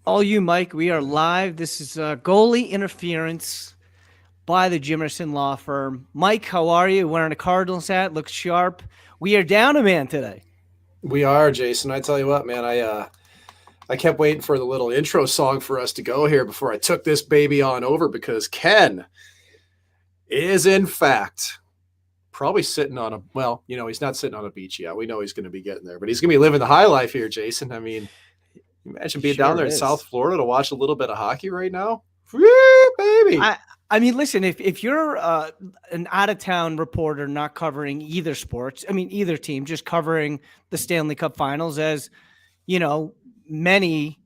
All you, Mike, we are live. This is goalie interference by the Jimerson Law Firm. Mike, how are you? Wearing a Cardinals hat, looks sharp. We are down a man today. We are, Jason. I tell you what, man, I kept waiting for the little intro song for us to go here before I took this baby on over because Ken is in fact probably sitting on he's not sitting on a beach yet. We know he's going to be getting there, but he's going to be living the high life here, Jason. I mean, imagine being down Sure there in is. South Florida to watch a little bit of hockey right now. Woo, baby. I mean, listen, if you're an out of town reporter not covering either sports, I mean, either team, just covering the Stanley Cup Finals, as you know, many.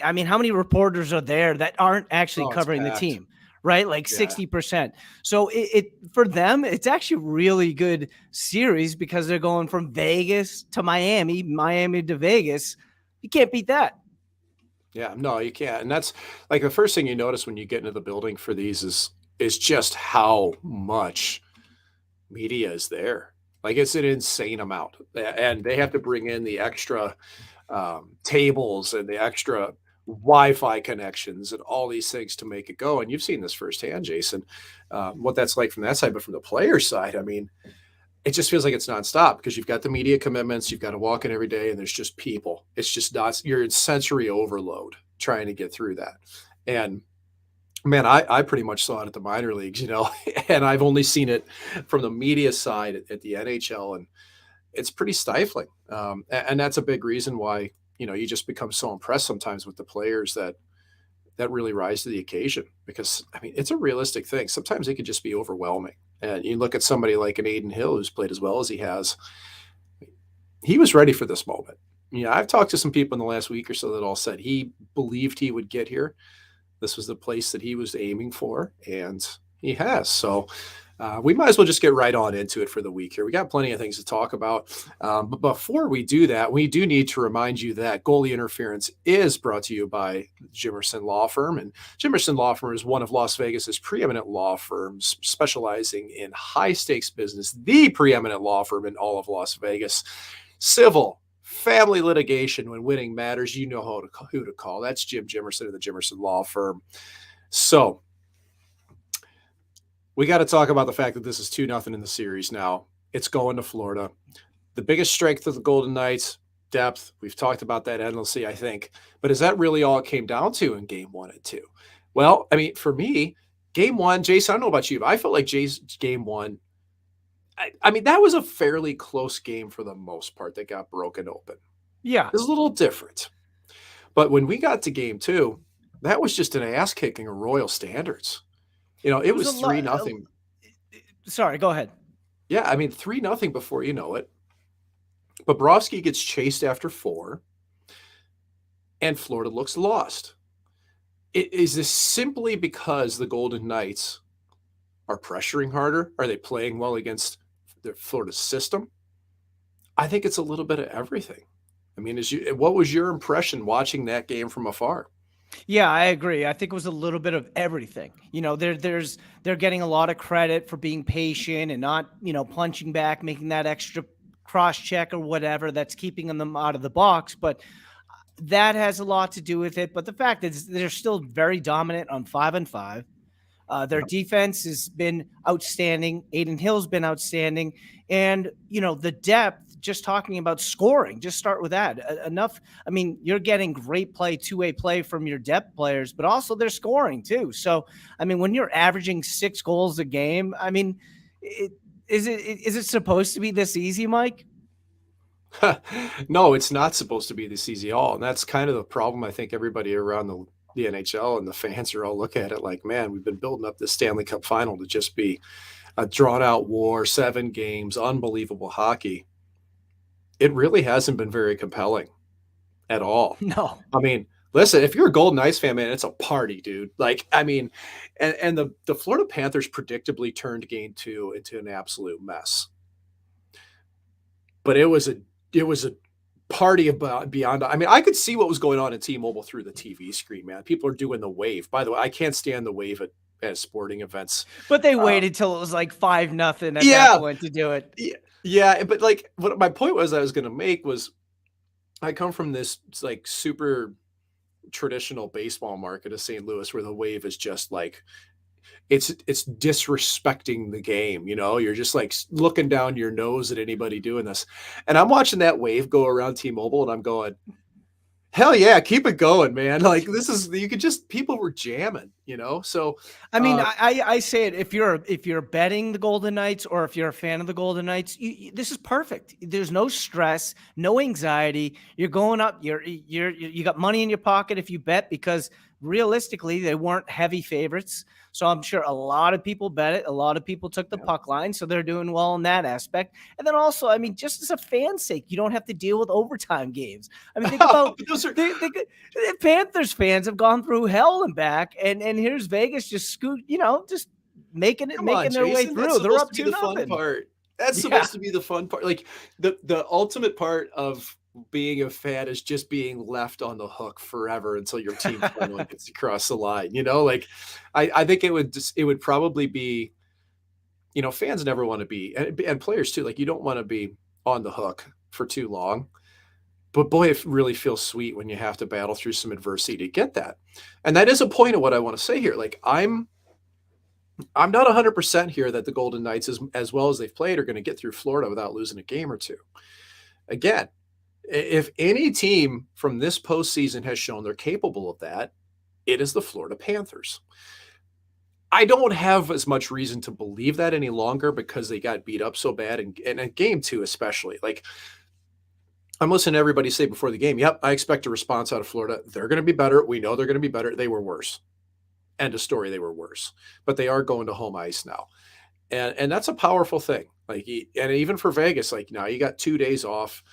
I mean, how many reporters are there that aren't actually Oh, it's covering the packed. team? Right, like Yeah. 60%. So it for them, it's actually a really good series because they're going from Vegas to Miami, Miami to Vegas. You can't beat that. Yeah, no, you can't. And that's like the first thing you notice when you get into the building for these is just how much media is there. Like it's an insane amount, and they have to bring in the extra tables and the extra Wi-Fi connections and all these things to make it go. And you've seen this firsthand, Jason, what that's like from that side. But from the player side, I mean, it just feels like it's nonstop because you've got the media commitments, you've got to walk in every day, and there's just people. It's just not you're in sensory overload trying to get through that. And man, I pretty much saw it at the minor leagues, and I've only seen it from the media side at the NHL, and it's pretty stifling. And that's a big reason why you just become so impressed sometimes with the players that really rise to the occasion because I mean it's a realistic thing. Sometimes it can just be overwhelming. And you look at somebody like an Aiden Hill who's played as well as he has. He was ready for this moment. I've talked to some people in the last week or so that all said he believed he would get here. This was the place that he was aiming for, and he has. So we might as well just get right on into it for the week here. We got plenty of things to talk about. But before we do that, we do need to remind you that goalie interference is brought to you by Jimerson Law Firm. And Jimerson Law Firm is one of Las Vegas's preeminent law firms specializing in high stakes business, the preeminent law firm in all of Las Vegas. Civil, family litigation, when winning matters, you know who to call. That's Jim Jimerson of the Jimerson Law Firm. So, we got to talk about the fact that this is 2-0 in the series now. It's going to Florida. The biggest strength of the Golden Knights, depth. We've talked about that endlessly, I think. But is that really all it came down to in game 1 and 2? Well, I mean, for me, game 1, Jason, I don't know about you, but I felt like game 1, I mean, that was a fairly close game for the most part that got broken open. Yeah. It's a little different. But when we got to game 2, that was just an ass kicking of Royal standards. It was a was lot. 3-0. Sorry, go ahead. Yeah, I mean 3-0 before you know it. Bobrovsky gets chased after 4, and Florida looks lost. Is this simply because the Golden Knights are pressuring harder? Are they playing well against the Florida system? I think it's a little bit of everything. I mean, what was your impression watching that game from afar? Yeah, I agree. I think it was a little bit of everything. They're getting a lot of credit for being patient and not, punching back, making that extra cross check or whatever that's keeping them out of the box. But that has a lot to do with it. But the fact is, they're still very dominant on 5-on-5. Their defense has been outstanding. Aiden Hill's been outstanding. And, the depth, just talking about scoring, just start with that. Enough. I mean, you're getting great play, two-way play from your depth players, but also they're scoring too. So, I mean, when you're averaging 6 goals a game, I mean, is it supposed to be this easy, Mike? No, it's not supposed to be this easy at all. And that's kind of the problem I think everybody around the NHL and the fans are all looking at it like, man, we've been building up this Stanley Cup final to just be a drawn out war, 7 games, unbelievable hockey. It really hasn't been very compelling at all. No. I mean, listen, if you're a Golden Knights fan, man, it's a party, dude. Like, I mean, and the Florida Panthers predictably turned game 2 into an absolute mess. But it was a party about beyond. I mean, I could see what was going on at T-Mobile through the TV screen, man. People are doing the wave. By the way, I can't stand the wave at sporting events. But they waited till it was like 5-0 at that Yeah, point to do it. yeah. But like, what my point was, I was going to make was, I come from this like super traditional baseball market of St. Louis where the wave is just like it's disrespecting the game, you know? You're just like looking down your nose at anybody doing this. And I'm watching that wave go around T-Mobile and I'm going, hell yeah, keep it going, man. Like this is you could just people were jamming, you know. So I mean, I say it if you're betting the Golden Knights or if you're a fan of the Golden Knights, this is perfect. There's no stress, no anxiety. You're going up. You got money in your pocket if you bet because realistically they weren't heavy favorites. So I'm sure a lot of people bet it. A lot of people took the puck line, so they're doing well in that aspect. And then also, I mean, just as a fan's sake, you don't have to deal with overtime games. I mean, think about those are the Panthers fans have gone through hell and back, and here's Vegas just just making their way Jason, through. that's They're supposed up to be 2 the fun nothing. part. That's supposed to be the fun part. Like the ultimate part of being a fan is just being left on the hook forever until your team finally gets across the line. You know, like I think it would probably be, you know, fans never want to be and players too. Like you don't want to be on the hook for too long. But boy, it really feels sweet when you have to battle through some adversity to get that. And that is a point of what I want to say here. Like I'm not 100% here that the Golden Knights, as well as they've played, are going to get through Florida without losing a game or two. Again, if any team from this postseason has shown they're capable of that, it is the Florida Panthers. I don't have as much reason to believe that any longer because they got beat up so bad, and in game 2 especially. Like I'm listening to everybody say before the game, yep, I expect a response out of Florida. They're going to be better. We know they're going to be better. They were worse. End of story. They were worse, but they are going to home ice now. And that's a powerful thing. Like, and even for Vegas, like now you got 2 days off.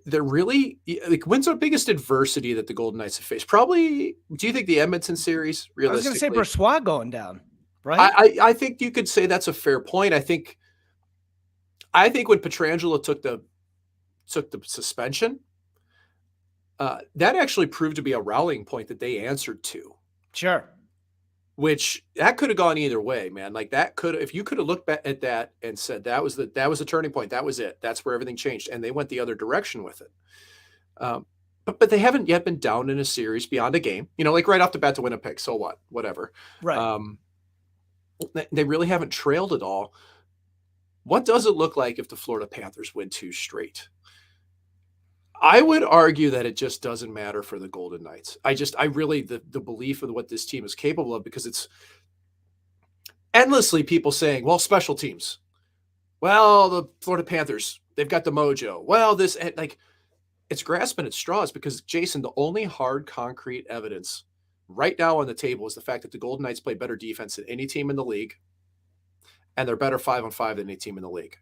They're really like, when's the biggest adversity that the Golden Knights have faced? Probably, do you think the Edmonton series I was going to say realistically? Brossoit going down, right? I think you could say that's a fair point. I think when Pietrangelo took the suspension, that actually proved to be a rallying point that they answered to. Sure. Which that could have gone either way, man. Like that could, if you could have looked back at that and said that was the turning point, that was it. That's where everything changed, and they went the other direction with it. But they haven't yet been down in a series beyond a game. You know, like right off the bat to win a pick. So what? Whatever. Right. They really haven't trailed at all. What does it look like if the Florida Panthers win 2 straight? I would argue that it just doesn't matter for the Golden Knights. I really, the belief of what this team is capable of, because it's endlessly people saying, well, special teams. Well, the Florida Panthers, they've got the mojo. Well, this, like, it's grasping at straws because, Jason, the only hard, concrete evidence right now on the table is the fact that the Golden Knights play better defense than any team in the league, and they're better 5-on-5 than any team in the league.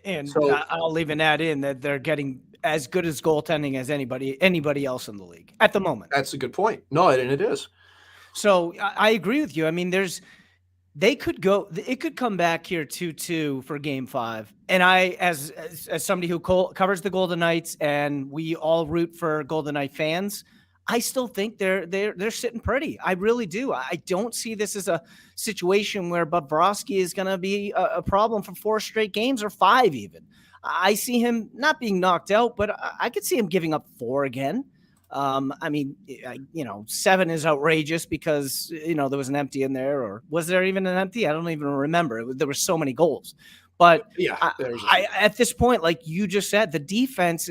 And so, I'll even add in that they're getting as good as goaltending as anybody else in the league at the moment. That's a good point. No, and it is. So I agree with you. I mean, it could come back here 2-2 for game 5. And I, as somebody who covers the Golden Knights, and we all root for Golden Knight fans, I still think they're sitting pretty. I really do. I don't see this as a situation where Bobrovsky is going to be a problem for 4 straight games or 5 even. I see him not being knocked out, but I could see him giving up 4 again. I mean, 7 is outrageous because, there was an empty in there, or was there even an empty? I don't even remember. There were so many goals. But yeah, at this point, like you just said, the defense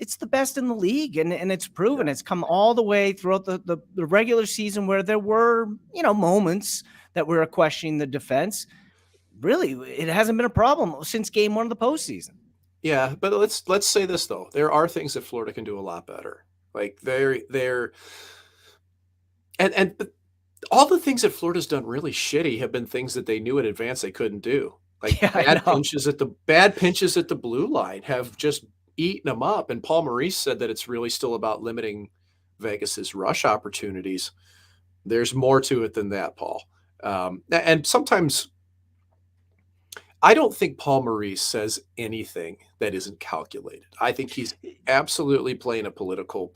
it's the best in the league, and it's proven. It's come all the way throughout the regular season where there were, moments that we were questioning the defense. Really, it hasn't been a problem since game 1 of the postseason. Yeah, but let's say this though. There are things that Florida can do a lot better. Like they're and all the things that Florida's done really shitty have been things that they knew in advance they couldn't do. Like bad pinches at the blue line have just eaten them up. And Paul Maurice said that it's really still about limiting Vegas's rush opportunities. There's more to it than that, Paul. And sometimes I don't think Paul Maurice says anything that isn't calculated. I think he's absolutely playing a political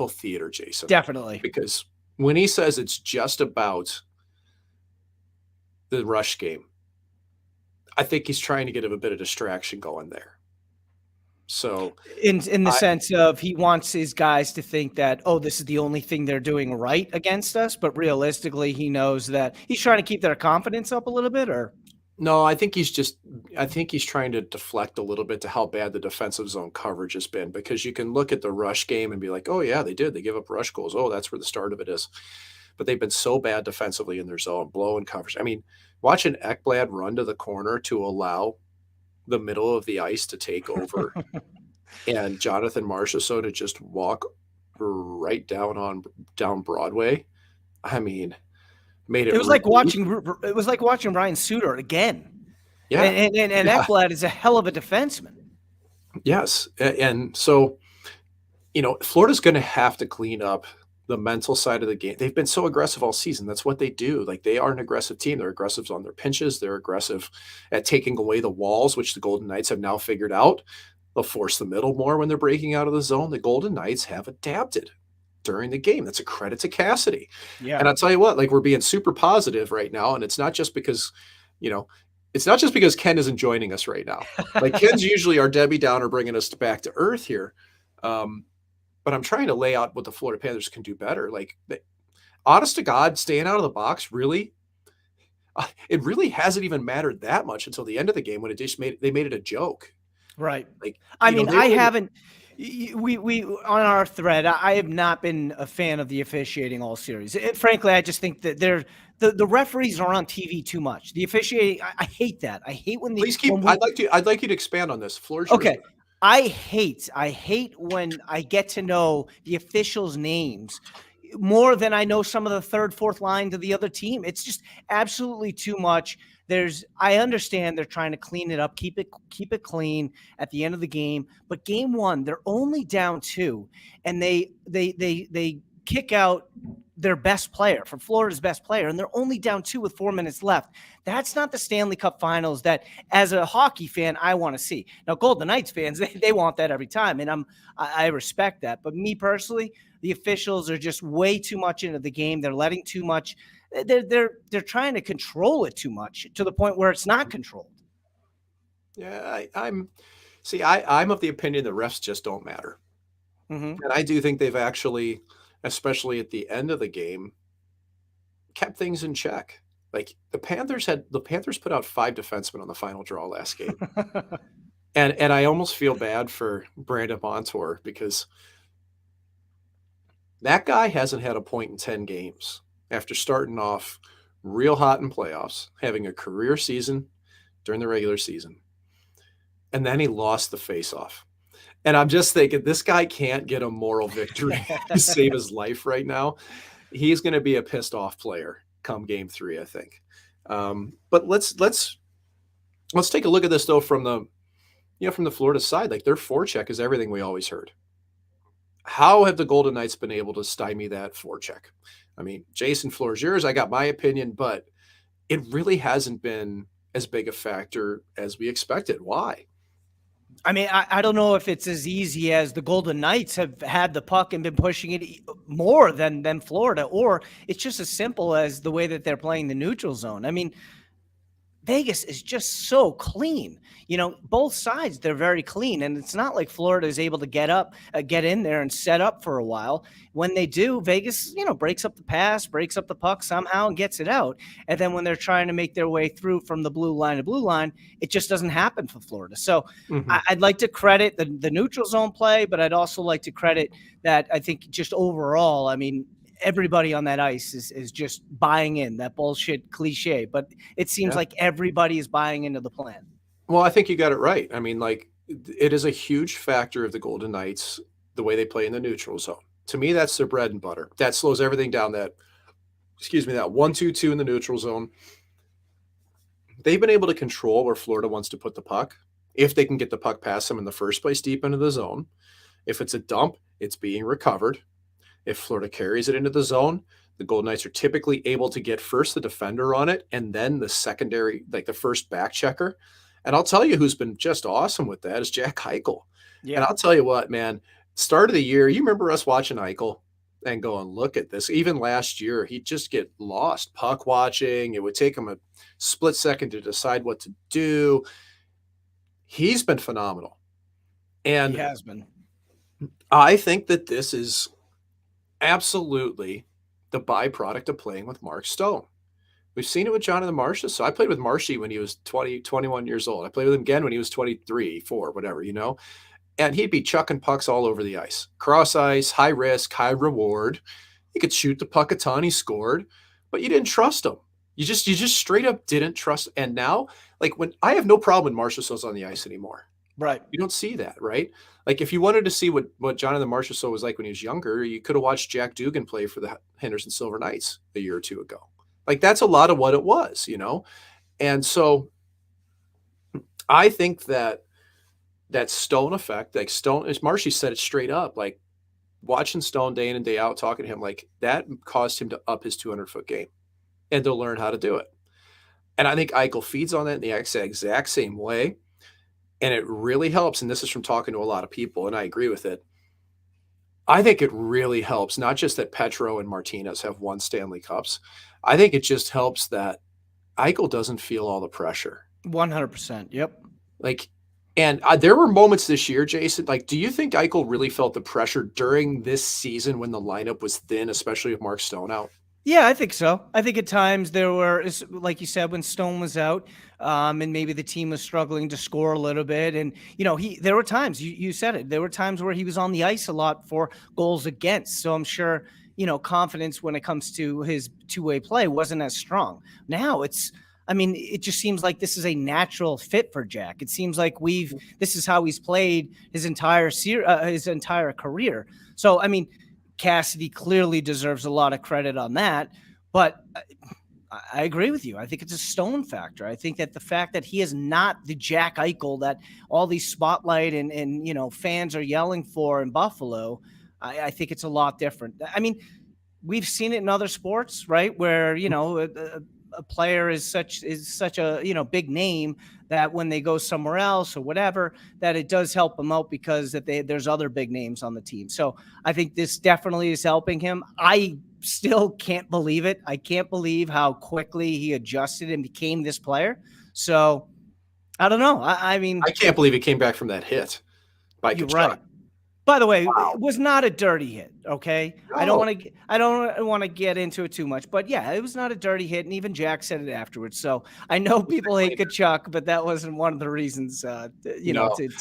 theater, Jason. Definitely. Because when he says it's just about the rush game, I think he's trying to get a bit of distraction going there. So In the I sense of he wants his guys to think that, oh, this is the only thing they're doing right against us, but realistically, he knows that he's trying to keep their confidence up a little bit, or no, I think he's trying to deflect a little bit to how bad the defensive zone coverage has been, because you can look at the rush game and be like, oh yeah, they did. They give up rush goals. Oh, that's where the start of it is. But they've been so bad defensively in their zone, blowing coverage. I mean, watching Ekblad run to the corner to allow the middle of the ice to take over and Jonathan Marchessault to just walk right down Broadway. I mean, made it it was like really, watching Ryan Suter again. yeah, And yeah, Ekblad is a hell of a defenseman. yes. And so, Florida's going to have to clean up the mental side of the game. They've been so aggressive all season. That's what they do. Like, they are an aggressive team. They're aggressive on their pinches. They're aggressive at taking away the walls, which the Golden Knights have now figured out. They'll force the middle more when they're breaking out of the zone. The Golden Knights have adapted during the game. That's a credit to Cassidy. Yeah. And I'll tell you what, like, we're being super positive right now. And it's not just because, you know, it's not just because Ken isn't joining us right now. Like, Ken's usually our Debbie Downer, bringing us back to earth here. But I'm trying to lay out what the Florida Panthers can do better. Like, honest to God, staying out of the box, really, it really hasn't even mattered that much until the end of the game, when they made it a joke. Right. Like, I mean, I really, haven't. We on our thread, I have not been a fan of the officiating all series. Frankly, I just think that the referees are on TV too much. The officiating, I hate that. I hate when please when keep. we I'd like you to expand on this. Floor's yours. okay. I hate when I get to know the officials' names more than I know some of the third, fourth line to the other team. It's just absolutely too much. I understand they're trying to clean it up, keep it clean at the end of the game. But game one, they're only down 2, and they kick out their best player, from Florida's best player, and they're only down 2 with 4 minutes left. That's not the Stanley Cup Finals that, as a hockey fan, I want to see. Now, Golden Knights fans, they want that every time, and I respect that. But me personally, the officials are just way too much into the game. They're letting too much. They're trying to control it too much, to the point where it's not controlled. Yeah, I'm of the opinion that refs just don't matter. Mm-hmm. And I do think they've actually, especially at the end of the game, kept things in check. Like, the Panthers put out 5 defensemen on the final draw last game. And I almost feel bad for Brandon Montour, because that guy hasn't had a point in 10 games after starting off real hot in playoffs, having a career season during the regular season. And then he lost the faceoff. And I'm just thinking, this guy can't get a moral victory to save his life right now. He's going to be a pissed off player come game 3, I think. But let's take a look at this, though, from the Florida side. Like, their forecheck is everything we always heard. How have the Golden Knights been able to stymie that forecheck? I mean, Jason, floor is yours. I got my opinion, but it really hasn't been as big a factor as we expected. Why? I mean, I don't know if it's as easy as the Golden Knights have had the puck and been pushing it more than Florida, or it's just as simple as the way that they're playing the neutral zone. I mean, Vegas is just so clean. Both sides, they're very clean. And it's not like Florida is able to get in there and set up for a while. When they do, Vegas, breaks up the pass, breaks up the puck somehow and gets it out. And then when they're trying to make their way through from the blue line to blue line, it just doesn't happen for Florida. So I'd like to credit the neutral zone play, but I'd also like to credit that I think just overall, I mean, everybody on that ice is just buying in that bullshit cliche, but it seems like everybody is buying into the plan. Well, I think you got it right. I mean, like, it is a huge factor of the Golden Knights, the way they play in the neutral zone. To me, that's their bread and butter. That slows everything down. That 1-2-2 in the neutral zone. They've been able to control where Florida wants to put the puck, if they can get the puck past them in the first place, deep into the zone. If it's a dump, it's being recovered. If Florida carries it into the zone, the Golden Knights are typically able to get first the defender on it and then the secondary, like the first back checker. And I'll tell you who's been just awesome with that is Jack Eichel. Yeah. And I'll tell you what, man, start of the year, you remember us watching Eichel and going, look at this. Even last year, he'd just get lost puck watching. It would take him a split second to decide what to do. He's been phenomenal. He And has been. I think that this is absolutely the byproduct of playing with Mark Stone. We've seen it with Jonathan Marchessault. So I played with Marshy when he was 20, 21 years old. I played with him again when he was 23, 4, whatever, and he'd be chucking pucks all over the ice. Cross ice, high risk, high reward. He could shoot the puck a ton, he scored, but you didn't trust him. You just straight up didn't trust. And now, like when I have no problem when Marchessault's on the ice anymore. Right. You don't see that, right? Like if you wanted to see what Jonathan Marchessault was like when he was younger, you could have watched Jack Dugan play for the Henderson Silver Knights a year or two ago. Like that's a lot of what it was, And so I think that Stone effect, like Stone, as Marshy said it straight up, like watching Stone day in and day out, talking to him, like that caused him to up his 200-foot game and to learn how to do it. And I think Eichel feeds on that in the exact same way. And it really helps. And this is from talking to a lot of people, and I agree with it. I think it really helps, not just that Petro and Martinez have won Stanley Cups. I think it just helps that Eichel doesn't feel all the pressure. 100%. Yep. And there were moments this year, Jason, like, do you think Eichel really felt the pressure during this season when the lineup was thin, especially with Mark Stone out? Yeah, I think so. I think at times there were, like you said, when Stone was out, and maybe the team was struggling to score a little bit. And, there were times, you said it, there were times where he was on the ice a lot for goals against. So I'm sure, confidence when it comes to his two-way play wasn't as strong. Now it just seems like this is a natural fit for Jack. It seems like this is how he's played his entire career. So, Cassidy clearly deserves a lot of credit on that, but I agree with you. I think it's a Stone factor. I think that the fact that he is not the Jack Eichel that all these spotlight and fans are yelling for in Buffalo, I think it's a lot different. We've seen it in other sports, right? Where, a player is such a big name that when they go somewhere else or whatever, that it does help them out because there's other big names on the team. So I think this definitely is helping him. I still can't believe it. I can't believe how quickly he adjusted and became this player. So I don't know. I can't believe he came back from that hit by you're Tkachuk. right. By the way, It was not a dirty hit. Okay, no. I don't want to get into it too much, but yeah, it was not a dirty hit, and even Jack said it afterwards. So I know people hate Tkachuk, but that wasn't one of the reasons, to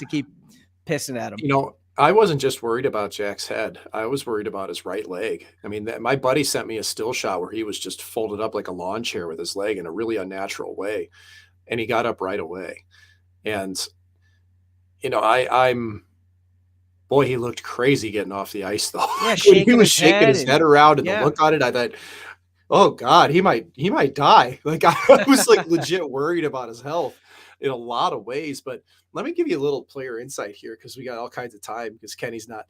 keep pissing at him. I wasn't just worried about Jack's head. I was worried about his right leg. My buddy sent me a still shot where he was just folded up like a lawn chair with his leg in a really unnatural way, and he got up right away. And boy, he looked crazy getting off the ice, though. Yeah, he was shaking his head around, and the look on it, I thought, oh God, he might die. Like I was like legit worried about his health in a lot of ways. But let me give you a little player insight here, because we got all kinds of time, because Kenny's not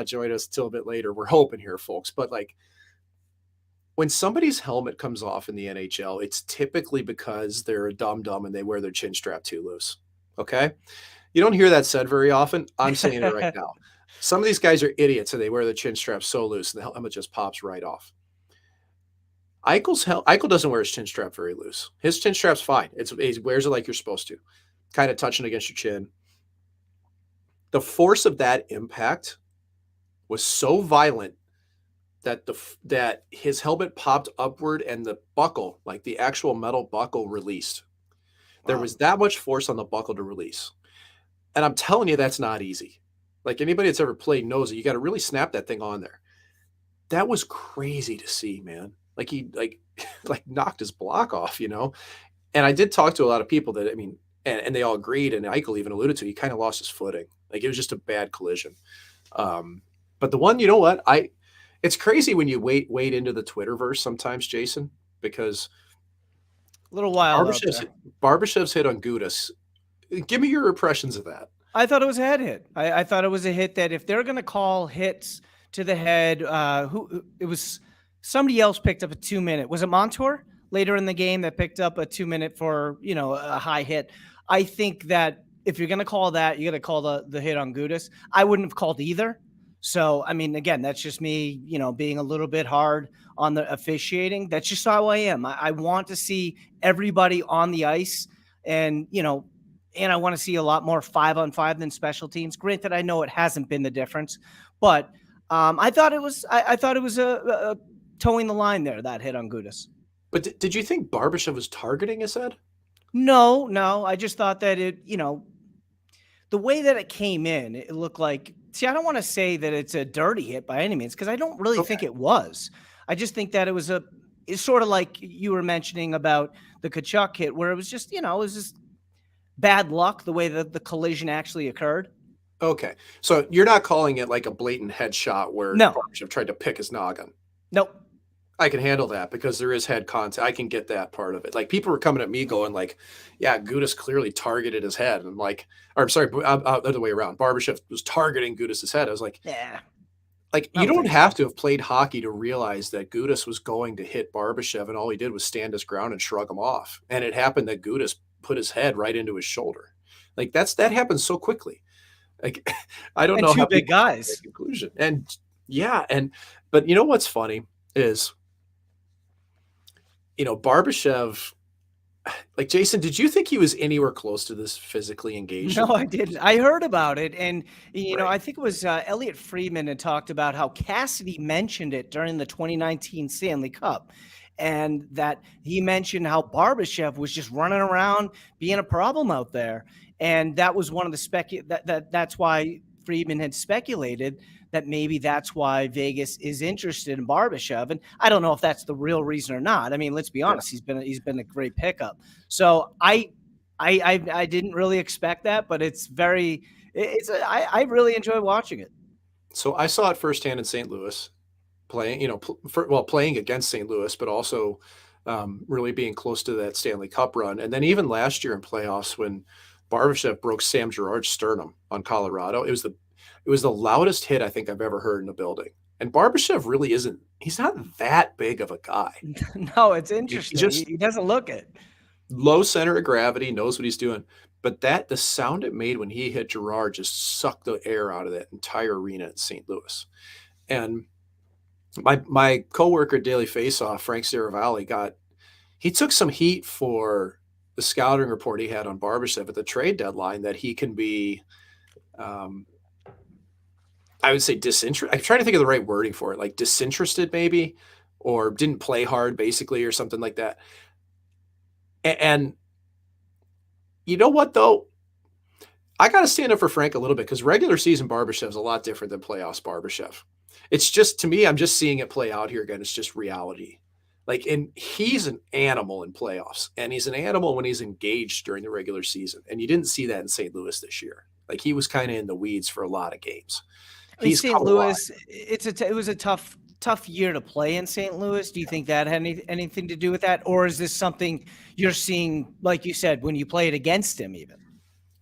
joining us until a bit later. We're hoping here, folks. But like when somebody's helmet comes off in the NHL, it's typically because they're a dum-dum and they wear their chin strap too loose. Okay. You don't hear that said very often. I'm saying it right now. Some of these guys are idiots and they wear the chin strap so loose and the helmet just pops right off. Eichel doesn't wear his chin strap very loose. His chin strap's fine. He wears it like you're supposed to, kind of touching against your chin. The force of that impact was so violent that his helmet popped upward and the buckle, like the actual metal buckle, released. There was that much force on the buckle to release. And I'm telling you, that's not easy. Like anybody that's ever played knows that you got to really snap that thing on there. That was crazy to see, man. Like he knocked his block off, And I did talk to a lot of people that, and they all agreed, and Eichel even alluded to, he kind of lost his footing. Like it was just a bad collision. But the one, it's crazy when you wade into the Twitterverse sometimes, Jason, because a little wild. Barbashev's hit on Gudas. Give me your impressions of that. I thought it was a head hit. I thought it was a hit that if they're going to call hits to the head, it was somebody else picked up a 2-minute. Was it Montour later in the game that picked up a 2-minute for, a high hit? I think that if you're going to call that, you got to call the hit on Gudas. I wouldn't have called either. So, again, that's just me, being a little bit hard on the officiating. That's just how I am. I want to see everybody on the ice and, and I want to see a lot more 5-on-5 than special teams. Granted, I know it hasn't been the difference, but I thought it was. I thought it was a towing the line there, that hit on Gudis. But did you think Barbashev was targeting his head? No. I just thought that the way that it came in, it looked like. See, I don't want to say that it's a dirty hit by any means because I don't really think it was. I just think that it's sort of like you were mentioning about the Tkachuk hit, where it was just, it was just bad luck the way that the collision actually occurred. Okay. So you're not calling it like a blatant headshot where No. Barbashev tried to pick his noggin. Nope. I can handle that because there is head contact. I can get that part of it. Like people were coming at me going like, yeah, Gudis clearly targeted his head. And I'm like, or I'm sorry, the other way around. Barbashev was targeting Gudis's head. I was like, Yeah. like you don't have to have played hockey to realize that Gudis was going to hit Barbashev, and all he did was stand his ground and shrug him off. And it happened that Gudis put his head right into his shoulder. Like that happens so quickly. Like I don't know two how big guys. Conclusion. And yeah, but you know what's funny is, Barbashev, like Jason, did you think he was anywhere close to this physically engaged? No, I didn't. I heard about it. And, Right. I think it was Elliot Friedman had talked about how Cassidy mentioned it during the 2019 Stanley Cup. And that he mentioned how Barbashev was just running around being a problem out there. And that was one of the that's why Friedman had speculated that maybe that's why Vegas is interested in Barbashev. And I don't know if that's the real reason or not. I mean, let's be honest, he's been a great pickup. So I didn't really expect that, but I really enjoy watching it. So I saw it firsthand in St. Louis, playing, playing against St. Louis, but also really being close to that Stanley Cup run. And then even last year in playoffs when Barbashev broke Sam Girard's sternum on Colorado, it was the loudest hit I think I've ever heard in a building. And Barbashev really he's not that big of a guy. No, it's interesting. He doesn't look it. Low center of gravity, knows what he's doing. But the sound it made when he hit Girard just sucked the air out of that entire arena in St. Louis. And my coworker at Daily Faceoff, Frank Saravalli, he took some heat for the scouting report he had on Barbashev at the trade deadline that he can be, I would say disinterested. I'm trying to think of the right wording for it, like disinterested maybe, or didn't play hard basically, or something like that. And you know what though? I got to stand up for Frank a little bit because regular season Barbashev is a lot different than playoffs Barbashev. It's just, to me, I'm just seeing it play out here again. It's just reality. Like, and he's an animal in playoffs, and he's an animal when he's engaged during the regular season. And you didn't see that in St. Louis this year. Like, he was kind of in the weeds for a lot of games. He's St. Louis. It was a tough year to play in St. Louis. Do you think that had anything to do with that, or is this something you're seeing, like you said, when you played against him even?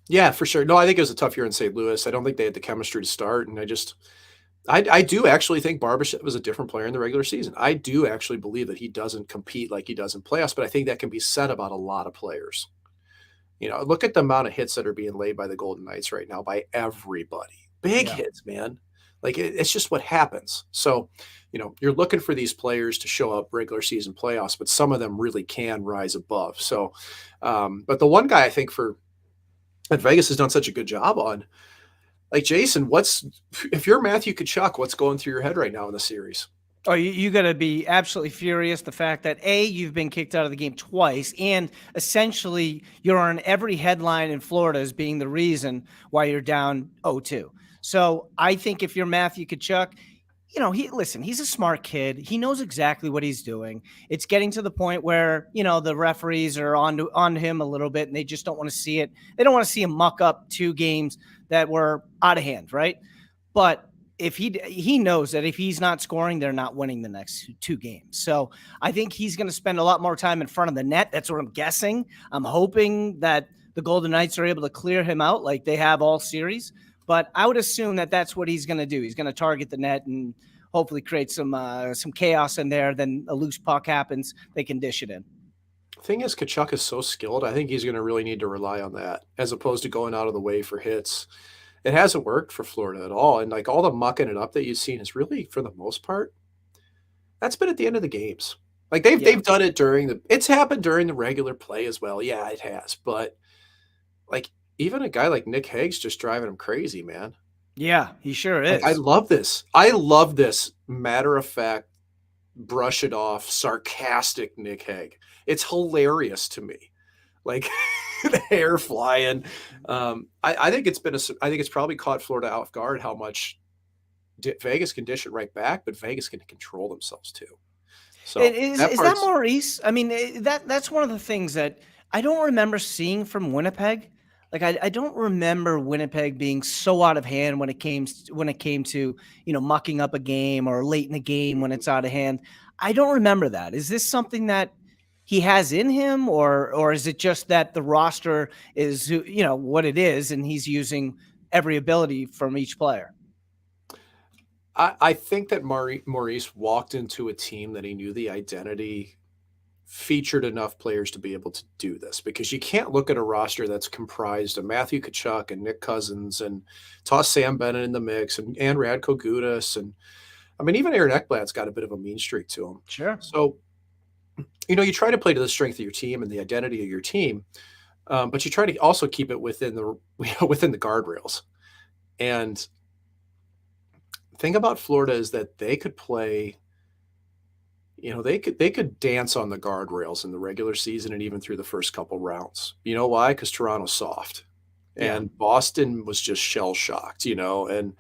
Yeah, for sure. No, I think it was a tough year in St. Louis. I don't think they had the chemistry to start, and I do actually think Barbashev was a different player in the regular season. I do actually believe that he doesn't compete like he does in playoffs, but I think that can be said about a lot of players. Look at the amount of hits that are being laid by the Golden Knights right now by everybody. Big hits, man. Like it's just what happens. So, you're looking for these players to show up regular season playoffs, but some of them really can rise above. So, but the one guy I think that Vegas has done such a good job on, like Jason, if you're Matthew Tkachuk, what's going through your head right now in the series? Oh, you got to be absolutely furious. The fact that you've been kicked out of the game twice, and essentially you're on every headline in Florida as being the reason why you're down 0-2. So I think if you're Matthew Tkachuk, he's a smart kid. He knows exactly what he's doing. It's getting to the point where, the referees are on him a little bit and they just don't want to see it. They don't want to see him muck up 2 games that were out of hand, right? But if he knows that if he's not scoring, they're not winning the next 2 games. So I think he's going to spend a lot more time in front of the net. That's what I'm guessing. I'm hoping that the Golden Knights are able to clear him out like they have all series. But I would assume that that's what he's going to do. He's going to target the net and hopefully create some chaos in there. Then a loose puck happens, they can dish it in. The thing is, Tkachuk is so skilled. I think he's going to really need to rely on that as opposed to going out of the way for hits. It hasn't worked for Florida at all. And like all the mucking it up that you've seen is really, for the most part, that's been at the end of the games. Like they've done it it's happened during the regular play as well. Yeah, it has. But like even a guy like Nick Hague's just driving him crazy, man. Yeah, he sure Like, I is. love this. I love this matter of fact, brush it off, sarcastic Nick Hague. It's hilarious to me. Like the hair flying. I think I think it's probably caught Florida off guard how much Vegas can dish it right back, but Vegas can control themselves too. So that Is that part's Maurice? I mean, that's one of the things that I don't remember seeing from Winnipeg. Like I don't remember Winnipeg being so out of hand when it came to, mucking up a game or late in the game when it's out of hand. I don't remember that. Is this something that he has in him, or is it just that the roster is what it is and he's using every ability from each player? I think that Maurice walked into a team that he knew the identity featured enough players to be able to do this, because you can't look at a roster that's comprised of Matthew Tkachuk and Nick Cousins and toss Sam Bennett in the mix and Radko Gudas. And I mean, even Aaron Ekblad's got a bit of a mean streak to him. Sure. So, you try to play to the strength of your team and the identity of your team, but you try to also keep it within the within the guardrails. And thing about Florida is that they could play, they could dance on the guardrails in the regular season and even through the first couple rounds. You know why? Because Toronto's soft, Yeah. and Boston was just shell shocked. And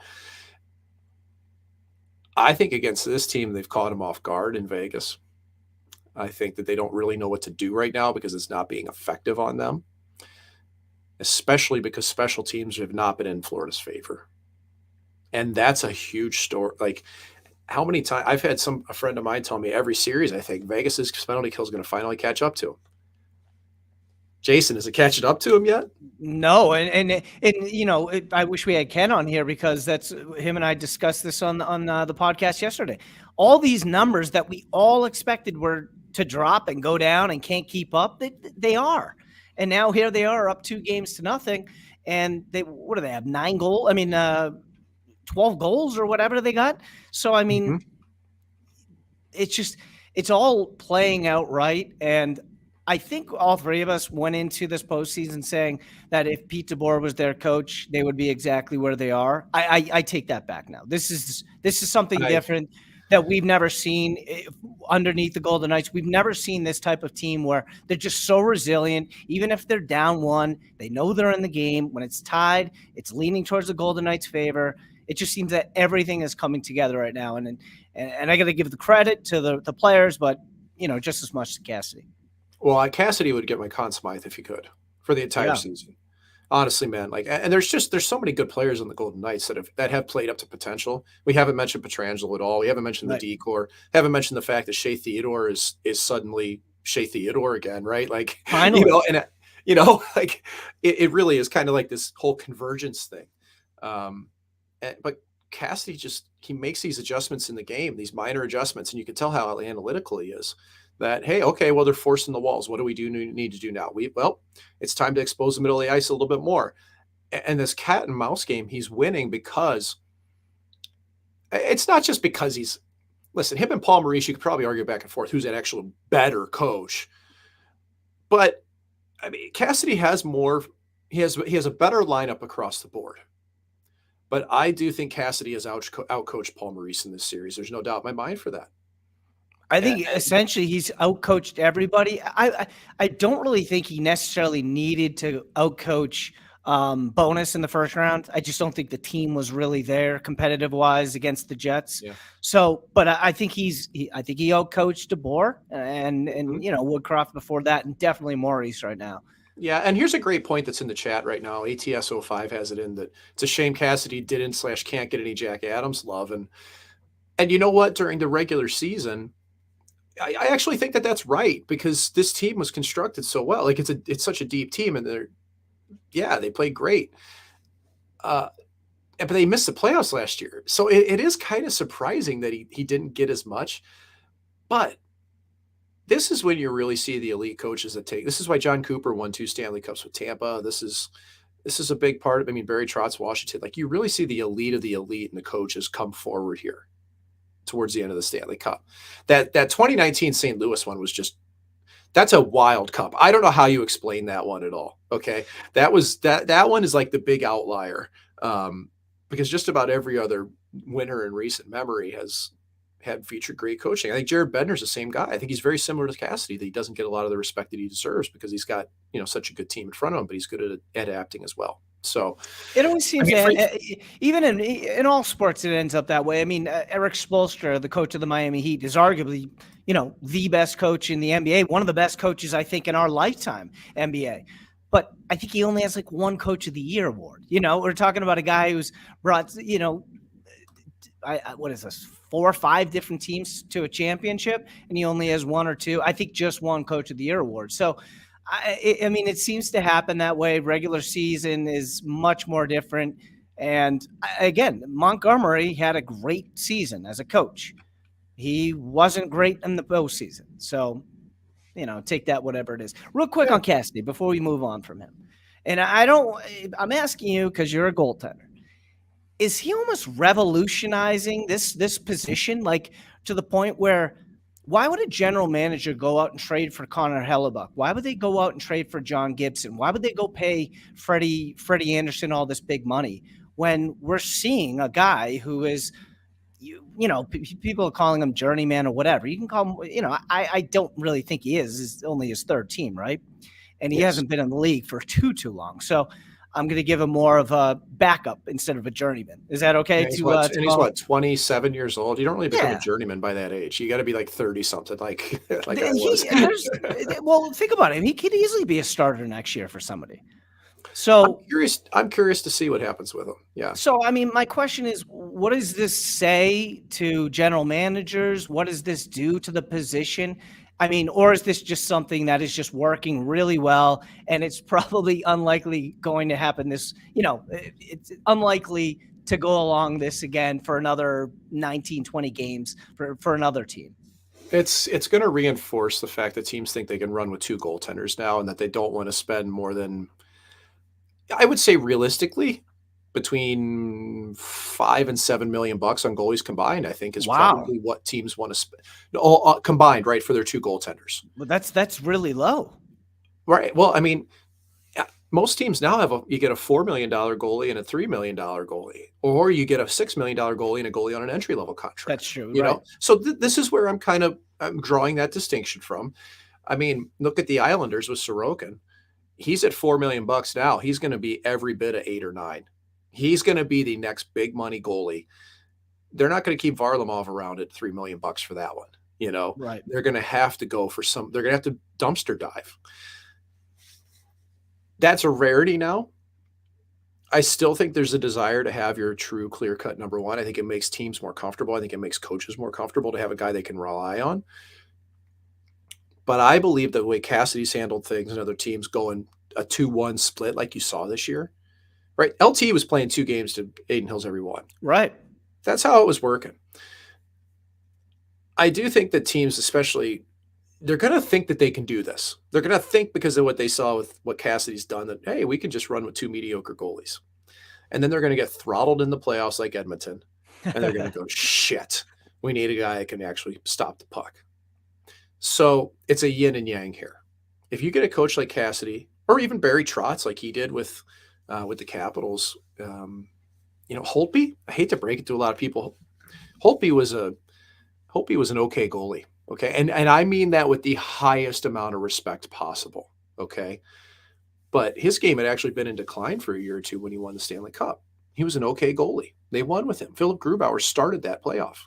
I think against this team, they've caught them off guard in Vegas. I think that they don't really know what to do right now because it's not being effective on them, especially because special teams have not been in Florida's favor. And that's a huge story. Like, how many times I've had a friend of mine tell me every series, I think Vegas's penalty kill is going to finally catch up to him. Jason, is it catching up to him yet? No, and I wish we had Ken on here, because that's him and I discussed this on the podcast yesterday. All these numbers that we all expected were to drop and go down and can't keep up, they are, and now here they are up 2-0, and what do they have, 9 goals? I mean, 12 goals or whatever they got. So I mean, it's all playing out right, and I think all three of us went into this postseason saying that if Pete DeBoer was their coach, they would be exactly where they are. I take that back now. This is something different that we've never seen underneath the Golden Knights. We've never seen this type of team where they're just so resilient. Even if they're down 1, they know they're in the game. When it's tied, it's leaning towards the Golden Knights' favor. It just seems that everything is coming together right now. And I got to give the credit to the players, but, just as much to Cassidy. Well, Cassidy would get my Conn Smythe if he could for the entire season. Honestly, man, and there's so many good players on the Golden Knights that have played up to potential. We haven't mentioned Pietrangelo at all. We haven't mentioned the decor. Haven't mentioned the fact that Shea Theodore is suddenly Shea Theodore again, right? Like, finally. Like it really is kind of like this whole convergence thing. But Cassidy he makes these adjustments in the game, these minor adjustments, and you can tell how analytical he is. That, hey, okay, well, they're forcing the walls. What do we need to do now? It's time to expose the middle of the ice a little bit more. And this cat and mouse game, he's winning because it's not just because him and Paul Maurice, you could probably argue back and forth who's an actual better coach. But I mean, Cassidy has he has a better lineup across the board. But I do think Cassidy has outcoached Paul Maurice in this series. There's no doubt in my mind for that. I think essentially he's outcoached everybody. I don't really think he necessarily needed to outcoach Bonus in the first round. I just don't think the team was really there competitive wise against the Jets. Yeah. So, but I think he outcoached DeBoer and Woodcroft before that, and definitely Maurice right now. Yeah, and here's a great point that's in the chat right now. ATS05 has it in that it's a shame Cassidy can't get any Jack Adams love. And you know what? During the regular season, I actually think that that's right, because this team was constructed so well. Like, it's such a deep team, and they played great. But they missed the playoffs last year. So it is kind of surprising that he didn't get as much. But this is when you really see the elite coaches this is why John Cooper won 2 Stanley Cups with Tampa. This is a big part of, Barry Trotz, Washington. Like, you really see the elite of the elite and the coaches come forward here towards the end of the Stanley Cup. That 2019 St. Louis one was just, That's a wild cup. I don't know how you explain that one at all. Okay. That one is like the big outlier. Because just about every other winner in recent memory has had featured great coaching. I think Jared Bednar's the same guy. I think he's very similar to Cassidy, that he doesn't get a lot of the respect that he deserves because he's got, such a good team in front of him, but he's good at adapting as well. So it always seems even in all sports, it ends up that way. I mean, Eric Spoelstra, the coach of the Miami Heat, is arguably, the best coach in the NBA, one of the best coaches, I think, in our lifetime NBA. But I think he only has like one Coach of the Year award. We're talking about a guy who's brought, what is this, 4 or 5 different teams to a championship, and he only has 1 or 2. I think just 1 Coach of the Year award. So, I mean, it seems to happen that way. Regular season is much more different. And again, Montgomery had a great season as a coach. He wasn't great in the postseason. So, take that, whatever it is. Real quick on Cassidy before we move on from him. And I'm asking you because you're a goaltender. Is he almost revolutionizing this position, like to the point where why would a general manager go out and trade for Connor Hellebuck? Why would they go out and trade for John Gibson? Why would they go pay Freddie Anderson all this big money when we're seeing a guy who is, people are calling him journeyman or whatever. You can call him, I don't really think he is. It's only his 3rd team, right? And he hasn't been in the league for too long. So I'm going to give him more of a backup instead of a journeyman. Is that okay? And he's what, 27 years old? You don't really become a journeyman by that age. You got to be like 30 something, like I was. Well, think about it. He could easily be a starter next year for somebody. So I'm curious to see what happens with him. Yeah. So, I mean, my question is, what does this say to general managers? What does this do to the position? I mean, or is this just something that is just working really well and it's probably unlikely going to happen it's unlikely to go along this again for another 19, 20 games for another team? It's going to reinforce the fact that teams think they can run with 2 goaltenders now and that they don't want to spend more than, I would say realistically, between $5 and $7 million on goalies combined, I think is probably what teams want to spend combined, right, for their 2 goaltenders. But that's really low, right? Well, I mean, most teams now you get a $4 million goalie and a $3 million goalie, or you get a $6 million goalie and a goalie on an entry level contract. That's true. You know, so this is where I'm drawing that distinction from. I mean, look at the Islanders with Sorokin. He's at $4 million now. He's going to be every bit of 8 or 9. He's going to be the next big money goalie. They're not going to keep Varlamov around at $3 million for that one. Right. They're going to have to go for they're going to have to dumpster dive. That's a rarity now. I still think there's a desire to have your true clear-cut number one. I think it makes teams more comfortable. I think it makes coaches more comfortable to have a guy they can rely on. But I believe that the way Cassidy's handled things and other teams going a 2-1 split like you saw this year, right? LT was playing 2 games to Aiden Hill's every one. Right. That's how it was working. I do think that teams, especially, they're going to think that they can do this. They're going to think because of what they saw with what Cassidy's done that, hey, we can just run with 2 mediocre goalies. And then they're going to get throttled in the playoffs like Edmonton. And they're going to go, shit, we need a guy that can actually stop the puck. So it's a yin and yang here. If you get a coach like Cassidy, or even Barry Trotz like he did with the Capitals, Holtby, I hate to break it to a lot of people, Holtby was an okay goalie. Okay. And I mean that with the highest amount of respect possible. Okay. But his game had actually been in decline for a year or 2 when he won the Stanley Cup. He was an okay goalie. They won with him. Philip Grubauer started that playoff.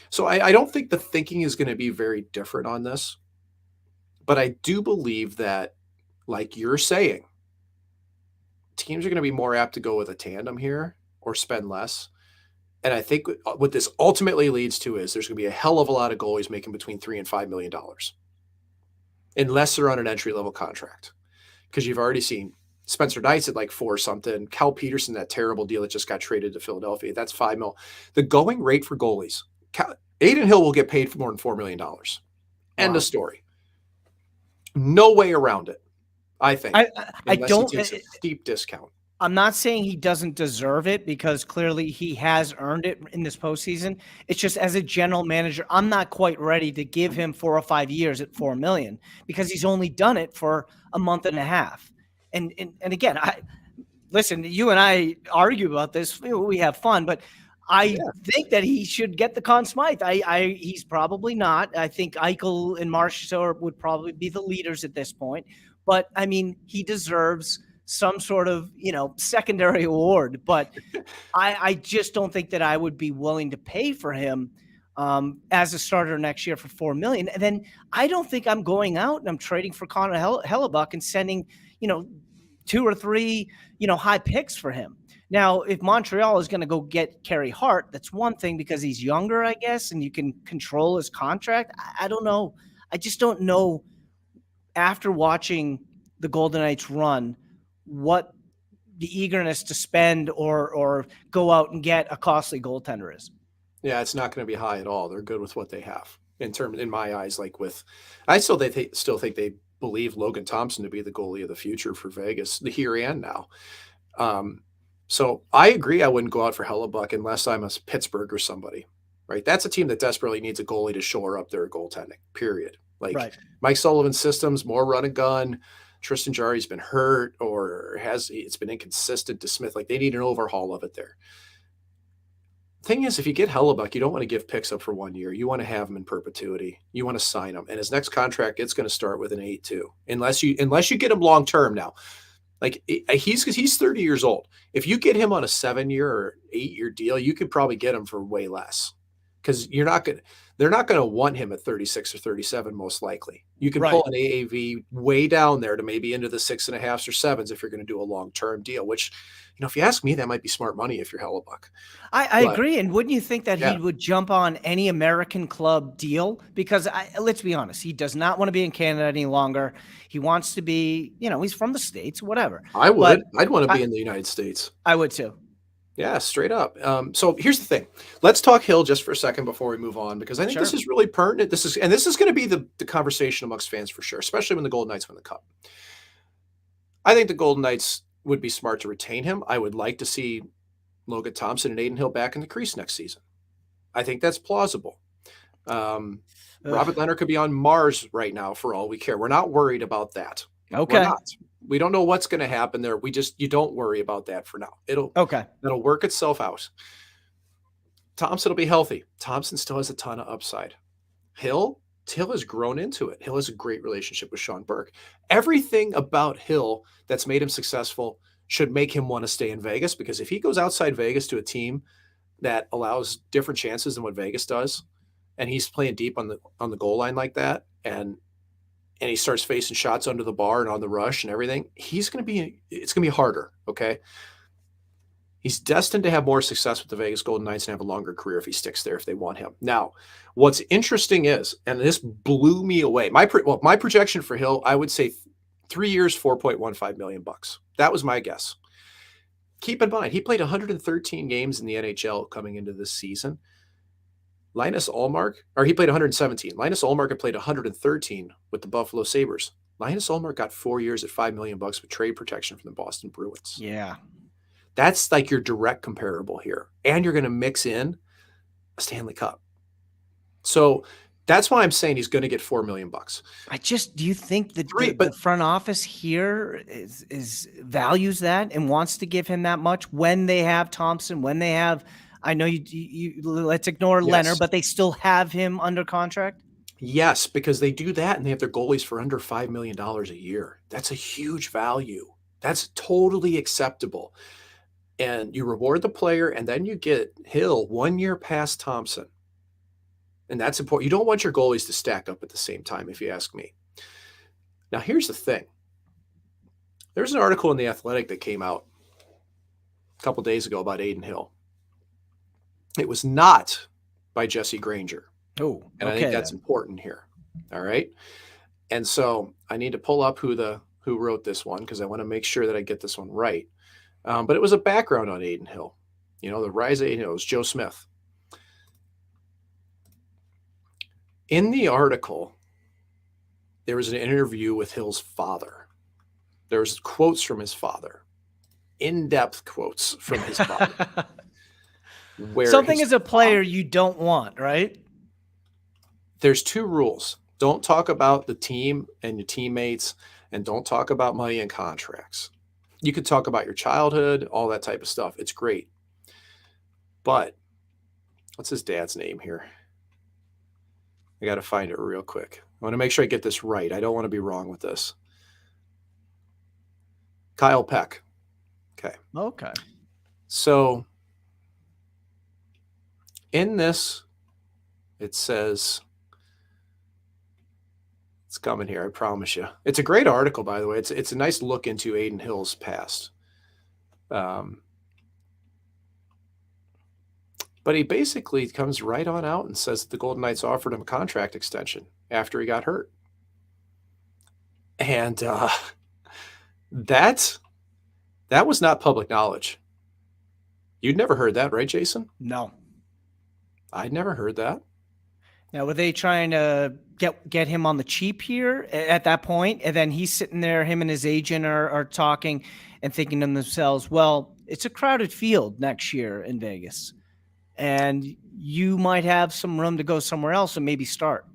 So I don't think the thinking is going to be very different on this. But I do believe that, like you're saying, teams are going to be more apt to go with a tandem here or spend less. And I think what this ultimately leads to is there's going to be a hell of a lot of goalies making between $3 and $5 million, unless they're on an entry-level contract. Because you've already seen Spencer Knight's at like 4 something. Cal Peterson, that terrible deal that just got traded to Philadelphia, that's $5 million. The going rate for goalies, Aiden Hill will get paid for more than $4 million. End of story. No way around it, I think. I don't. He takes a steep discount. I'm not saying he doesn't deserve it because clearly he has earned it in this postseason. It's just as a general manager, I'm not quite ready to give him 4 or 5 years at 4 million because he's only done it for a month and a half. And again, I listen, you and I argue about this. We have fun, but I Yeah. think that he should get the Conn Smythe. He's probably not. I think Eichel and Marchessault would probably be the leaders at this point. But I mean, he deserves some sort of secondary award. But I just don't think that I would be willing to pay for him as a starter next year for 4 million. And then I don't think I'm going out and I'm trading for Connor Hellebuck and sending 2 or 3 high picks for him. Now, if Montreal is going to go get Carey Hart, that's one thing because he's younger, I guess, and you can control his contract. I don't know. I just don't know after watching the Golden Knights run what the eagerness to spend or go out and get a costly goaltender is. Yeah, it's not going to be high at all. They're good with what they have in my eyes. Still think they believe Logan Thompson to be the goalie of the future for Vegas, the here and now. So I agree. I wouldn't go out for Hellebuck unless I'm a Pittsburgh or somebody, right? That's a team that desperately needs a goalie to shore up their goaltending, period. Right. Mike Sullivan's systems, more run and gun. Tristan Jarry's been hurt or it's been inconsistent to Smith. They need an overhaul of it there. Thing is, if you get Hellebuck, you don't want to give picks up for 1 year. You want to have him in perpetuity. You want to sign him. And his next contract, it's going to start with an 8-2. Unless you get him long term now. He's 30 years old. If you get him on a 7-year or 8-year deal, you could probably get him for way less. Because they're not going to want him at 36 or 37, most likely. You can pull an AAV way down there to maybe into the 6.5s or 7s if you're going to do a long-term deal, which, if you ask me, that might be smart money if you're Hellebuck. I agree. And wouldn't you think that he would jump on any American club deal? Because let's be honest, he does not want to be in Canada any longer. He wants to be, he's from the States, whatever. I would. I'd want to be in the United States. I would too. Yeah, straight up. So here's the thing. Let's talk Hill just for a second before we move on, because I think this is really pertinent. This is going to be the conversation amongst fans for sure, especially when the Golden Knights win the Cup. I think the Golden Knights would be smart to retain him. I would like to see Logan Thompson and Aiden Hill back in the crease next season. I think that's plausible. Robert Leonard could be on Mars right now for all we care. We're not worried about that. Okay. We're not. We don't know what's going to happen there. You don't worry about that for now. It'll work itself out. Thompson will be healthy. Thompson still has a ton of upside. Hill has grown into it. Hill has a great relationship with Sean Burke. Everything about Hill that's made him successful should make him want to stay in Vegas, because if he goes outside Vegas to a team that allows different chances than what Vegas does, and he's playing deep on the goal line like that, and he starts facing shots under the bar and on the rush and everything, it's going to be harder. Okay. He's destined to have more success with the Vegas Golden Knights and have a longer career if he sticks there, if they want him. Now, what's interesting is, and this blew me away, my projection for Hill, I would say 3 years, $4.15 million. That was my guess. Keep in mind, he played 113 games in the NHL coming into this season. Linus Ullmark, or he played 117. Linus Ullmark had played 113 with the Buffalo Sabres. Linus Ullmark got 4 years at $5 million with trade protection from the Boston Bruins. Yeah. That's like your direct comparable here. And you're going to mix in a Stanley Cup. So that's why I'm saying he's going to get $4 million. Do you think that the front office here is values that and wants to give him that much when they have Thompson, when they have, I know you let's ignore Leonard, but they still have him under contract? Yes, because they do that and they have their goalies for under $5 million a year. That's a huge value. That's totally acceptable. And you reward the player, and then you get Hill 1 year past Thompson. And that's important. You don't want your goalies to stack up at the same time, if you ask me. Now, here's the thing. There's an article in The Athletic that came out a couple days ago about Aiden Hill. It was not by Jesse Granger. Oh, and I think that's important here. All right. And so I need to pull up who wrote this one, because I want to make sure that I get this one right. But it was a background on Aiden Hill. The rise of Aiden Hill. It was Joe Smith. In the article, there was an interview with Hill's father. There was quotes from his father. in-depth quotes from his father. Where Something his as a player you don't want, right? There's 2 rules. Don't talk about the team and your teammates, and don't talk about money and contracts. You could talk about your childhood, all that type of stuff. It's great. But what's his dad's name here? I got to find it real quick. I want to make sure I get this right. I don't want to be wrong with this. Kyle Peck. Okay. Okay. So in this, it says, it's coming here, I promise you. It's a great article, by the way. It's a nice look into Aiden Hill's past. But he basically comes right on out and says that the Golden Knights offered him a contract extension after he got hurt. And that was not public knowledge. You'd never heard that, right, Jason? No. I'd never heard that. Now, were they trying to get him on the cheap here at that point? And then he's sitting there, him and his agent are talking and thinking to themselves, well, it's a crowded field next year in Vegas, and you might have some room to go somewhere else and maybe start.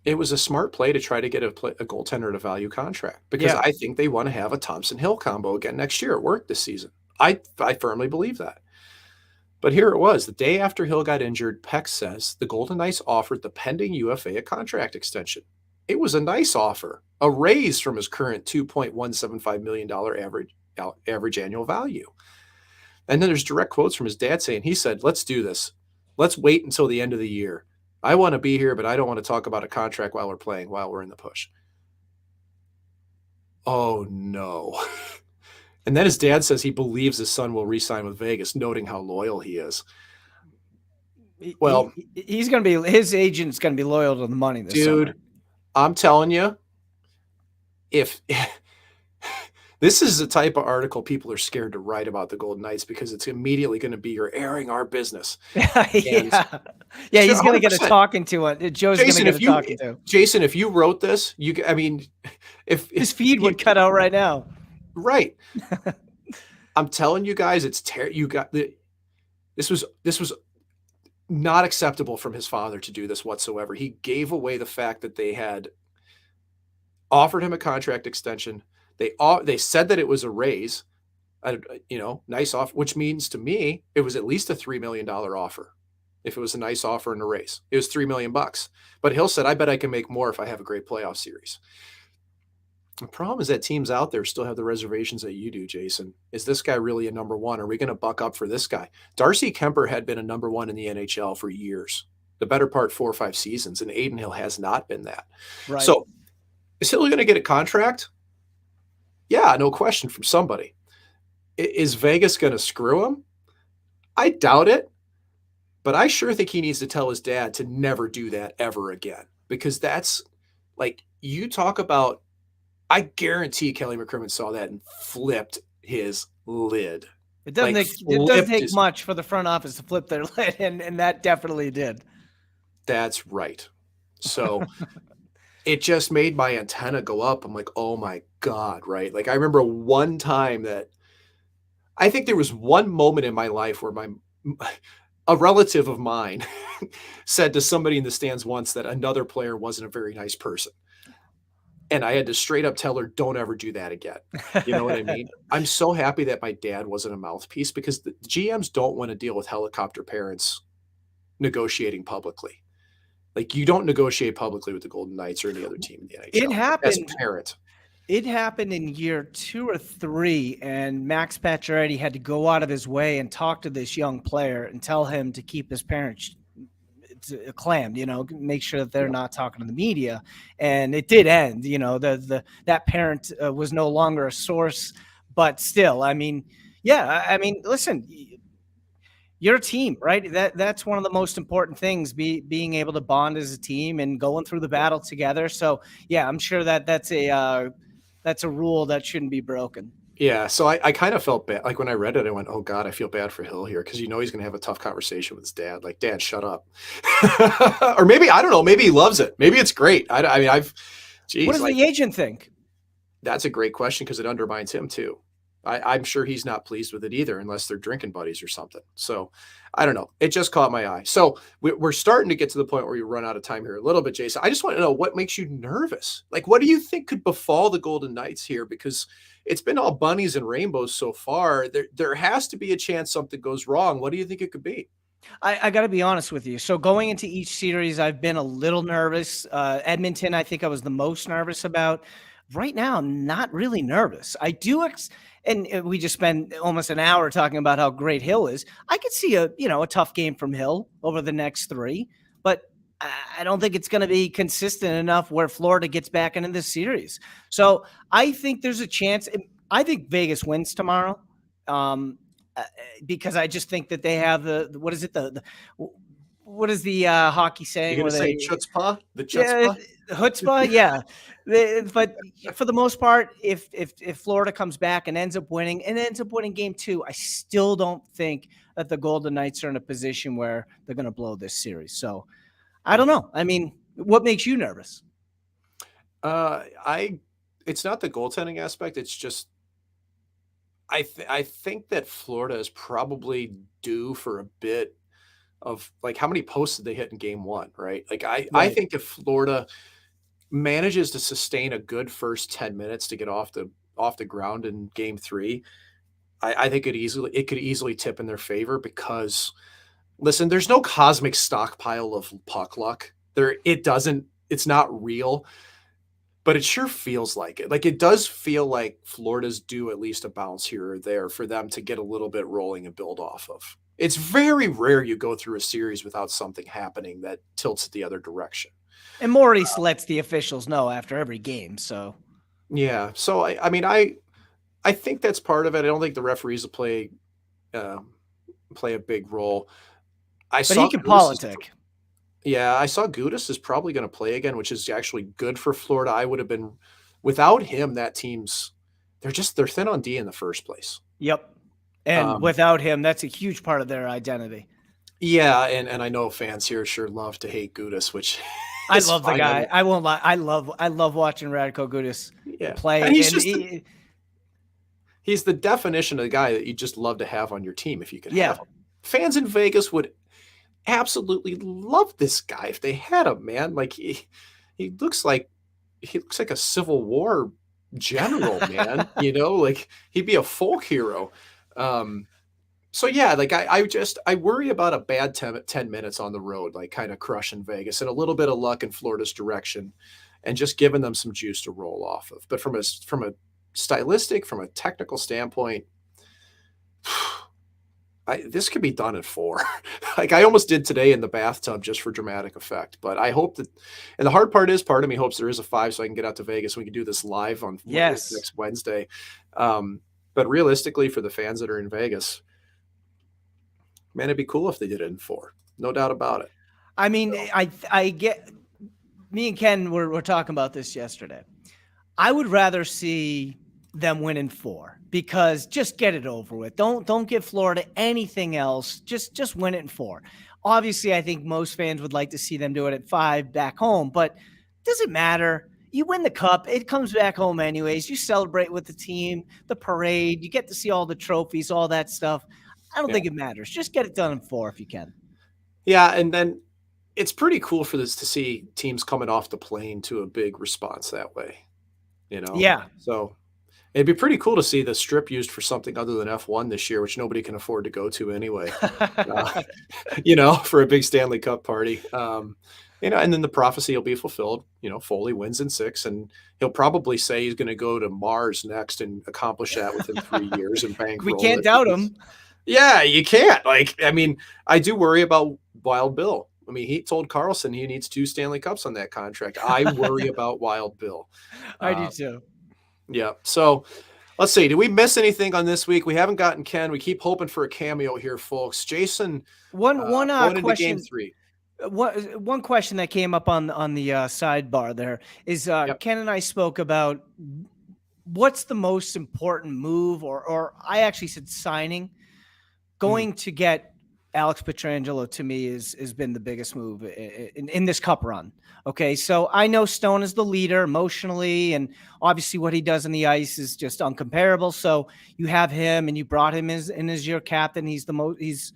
It was a smart play to try to get a goaltender at a value contract, because I think they want to have a Thompson-Hill combo again next year. It worked this season. I firmly believe that. But here it was. The day after Hill got injured, Peck says the Golden Knights offered the pending UFA a contract extension. It was a nice offer, a raise from his current $2.175 million average annual value. And then there's direct quotes from his dad saying, he said, let's do this. Let's wait until the end of the year. I want to be here, but I don't want to talk about a contract while we're playing, while we're in the push. Oh, no. And then his dad says he believes his son will re-sign with Vegas, noting how loyal he is. Well, he's going to be, his agent's going to be loyal to the money this summer. I'm telling you, if this is the type of article people are scared to write about the Golden Knights, because it's immediately going to be, you're airing our business. Yeah, he's going to get a talking to it. Joe's going to get a talking to. Jason, if you wrote this, if his feed would cut out right now. Right. I'm telling you guys, this was not acceptable from his father to do this whatsoever. He gave away the fact that they had offered him a contract extension. They said that it was a raise, nice offer, which means to me it was at least a $3 million offer. If it was a nice offer and a raise, it was $3 million. But Hill said, I bet I can make more if I have a great playoff series. The problem is that teams out there still have the reservations that you do, Jason. Is this guy really a number one? Are we going to buck up for this guy? Darcy Kemper had been a number one in the NHL for years, the better part 4 or 5 seasons, and Aiden Hill has not been that. Right. So is Hill going to get a contract? Yeah, no question, from somebody. Is Vegas going to screw him? I doubt it, but I sure think he needs to tell his dad to never do that ever again, because that's like, you talk about, I guarantee Kelly McCrimmon saw that and flipped his lid. It doesn't take much for the front office to flip their lid, and that definitely did. That's right. So it just made my antenna go up. I'm like, oh my God, right? Like, I remember one time that I think there was one moment in my life where a relative of mine said to somebody in the stands once that another player wasn't a very nice person. And I had to straight up tell her, don't ever do that again. You know what I mean? I'm so happy that my dad wasn't a mouthpiece, because the GMs don't want to deal with helicopter parents negotiating publicly. Like, you don't negotiate publicly with the Golden Knights or any other team in the NHL. It happened as a parent. It happened in year 2 or 3, and Max Pacioretty had to go out of his way and talk to this young player and tell him to keep his parents clammed, make sure that they're not talking to the media. And it did end, that parent was no longer a source, but still, listen, you're a team, right? That's one of the most important things, being able to bond as a team and going through the battle together. So yeah, I'm sure that's a rule that shouldn't be broken. Yeah, so I kind of felt bad. Like, when I read it, I went, oh God, I feel bad for Hill here, because he's going to have a tough conversation with his dad. Like, Dad, shut up. Or maybe, I don't know, maybe he loves it. Maybe it's great. What does the agent think? That's a great question, because it undermines him too. I'm sure he's not pleased with it either, unless they're drinking buddies or something. So I don't know. It just caught my eye. So we're starting to get to the point where we run out of time here a little bit, Jason. I just want to know what makes you nervous. Like, what do you think could befall the Golden Knights here? Because it's been all bunnies and rainbows so far. There has to be a chance something goes wrong. What do you think it could be? I got to be honest with you. So going into each series, I've been a little nervous. Edmonton, I think I was the most nervous about. Right now, not really nervous. I do, and we just spent almost an hour talking about how great Hill is. I could see a tough game from Hill over the next three, but I don't think it's going to be consistent enough where Florida gets back into this series. So I think there's a chance. I think Vegas wins tomorrow. Because I just think that they have the what is it what is the hockey saying? You're gonna say chutzpah? The chutzpah? Yeah, chutzpah, yeah. But for the most part, if Florida comes back and ends up winning game 2, I still don't think that the Golden Knights are in a position where they're going to blow this series. So I don't know. I mean, what makes you nervous? It's not the goaltending aspect. It's just I think that Florida is probably due for a bit of, like, how many posts did they hit in game 1, right? Like, I think if Florida manages to sustain a good first 10 minutes to get off the ground in game 3, I think it could easily tip in their favor because, listen, there's no cosmic stockpile of puck luck. It's not real. But it sure feels like it. Like, it does feel like Florida's due at least a bounce here or there for them to get a little bit rolling and build off of. It's very rare you go through a series without something happening that tilts it the other direction. And Maurice lets the officials know after every game. So, yeah. So, I mean, I think that's part of it. I don't think the referees will play a big role. But he can politic. Yeah, I saw Gudas is probably going to play again, which is actually good for Florida. I would have been without him. That team's they're thin on D in the first place. Yep, and without him, that's a huge part of their identity. Yeah, and I know fans here sure love to hate Gudas, which I love the guy. I won't lie. I love watching Radko Gudas play. And he's the definition of the guy that you just love to have on your team if you could have him. Fans in Vegas would absolutely love this guy if they had him, man. Like, he looks like a Civil War general, man. Like, he'd be a folk hero. So yeah, like, I worry about a bad 10 minutes on the road, like, kind of crushing Vegas, and a little bit of luck in Florida's direction and just giving them some juice to roll off of. But from a stylistic, from a technical standpoint, this could be done in 4. Like, I almost did today in the bathtub just for dramatic effect. But I hope that, and the hard part is, part of me hopes there is a 5 so I can get out to Vegas and we can do this live on next Wednesday. But realistically, for the fans that are in Vegas, man, it'd be cool if they did it in 4. No doubt about it. I mean, I get, me and Ken were talking about this yesterday. I would rather see them win in 4 because just get it over with. Don't give Florida anything else. Just win it in 4. Obviously, I think most fans would like to see them do it at 5 back home, but it doesn't matter. You win the cup, it comes back home anyways. You celebrate with the team, the parade, you get to see all the trophies, all that stuff. I don't think it matters. Just get it done in 4 if you can. Yeah, and then it's pretty cool for this to see teams coming off the plane to a big response that way. Yeah. So it'd be pretty cool to see the strip used for something other than F1 this year, which nobody can afford to go to anyway, for a big Stanley Cup party. And then the prophecy will be fulfilled. Foley wins in 6, and he'll probably say he's going to go to Mars next and accomplish that within 3 years and bankroll. We can't doubt him. Yeah, you can't. Like, I mean, I do worry about Wild Bill. I mean, he told Carlson he needs 2 Stanley Cups on that contract. I worry about Wild Bill. I do too. Yeah. So let's see. Did we miss anything on this week? We haven't gotten Ken. We keep hoping for a cameo here, folks. Jason, one question. Game 3. One question that came up on the sidebar there is Ken and I spoke about what's the most important move, or I actually said signing, going to get Alex Pietrangelo to me has been the biggest move in this cup run. Okay, so I know Stone is the leader emotionally, and obviously what he does on the ice is just uncomparable. So you have him, and you brought him as your captain. He's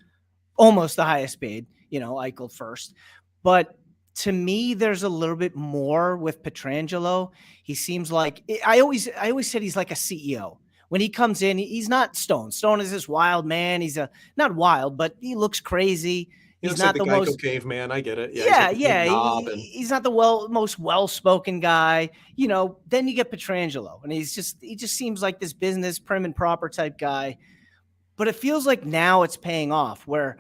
almost the highest paid. Eichel first, but to me, there's a little bit more with Pietrangelo. He seems like I always said he's like a CEO. When he comes in, he's not Stone. Stone is this wild man. He's not wild, but he looks crazy. He He's looks like not the the Geico most. caveman. I get it. Yeah, he's got Yeah, the big yeah. knob and He's not the most well-spoken guy. Then you get Pietrangelo, and he just seems like this business prim and proper type guy. But it feels like now it's paying off where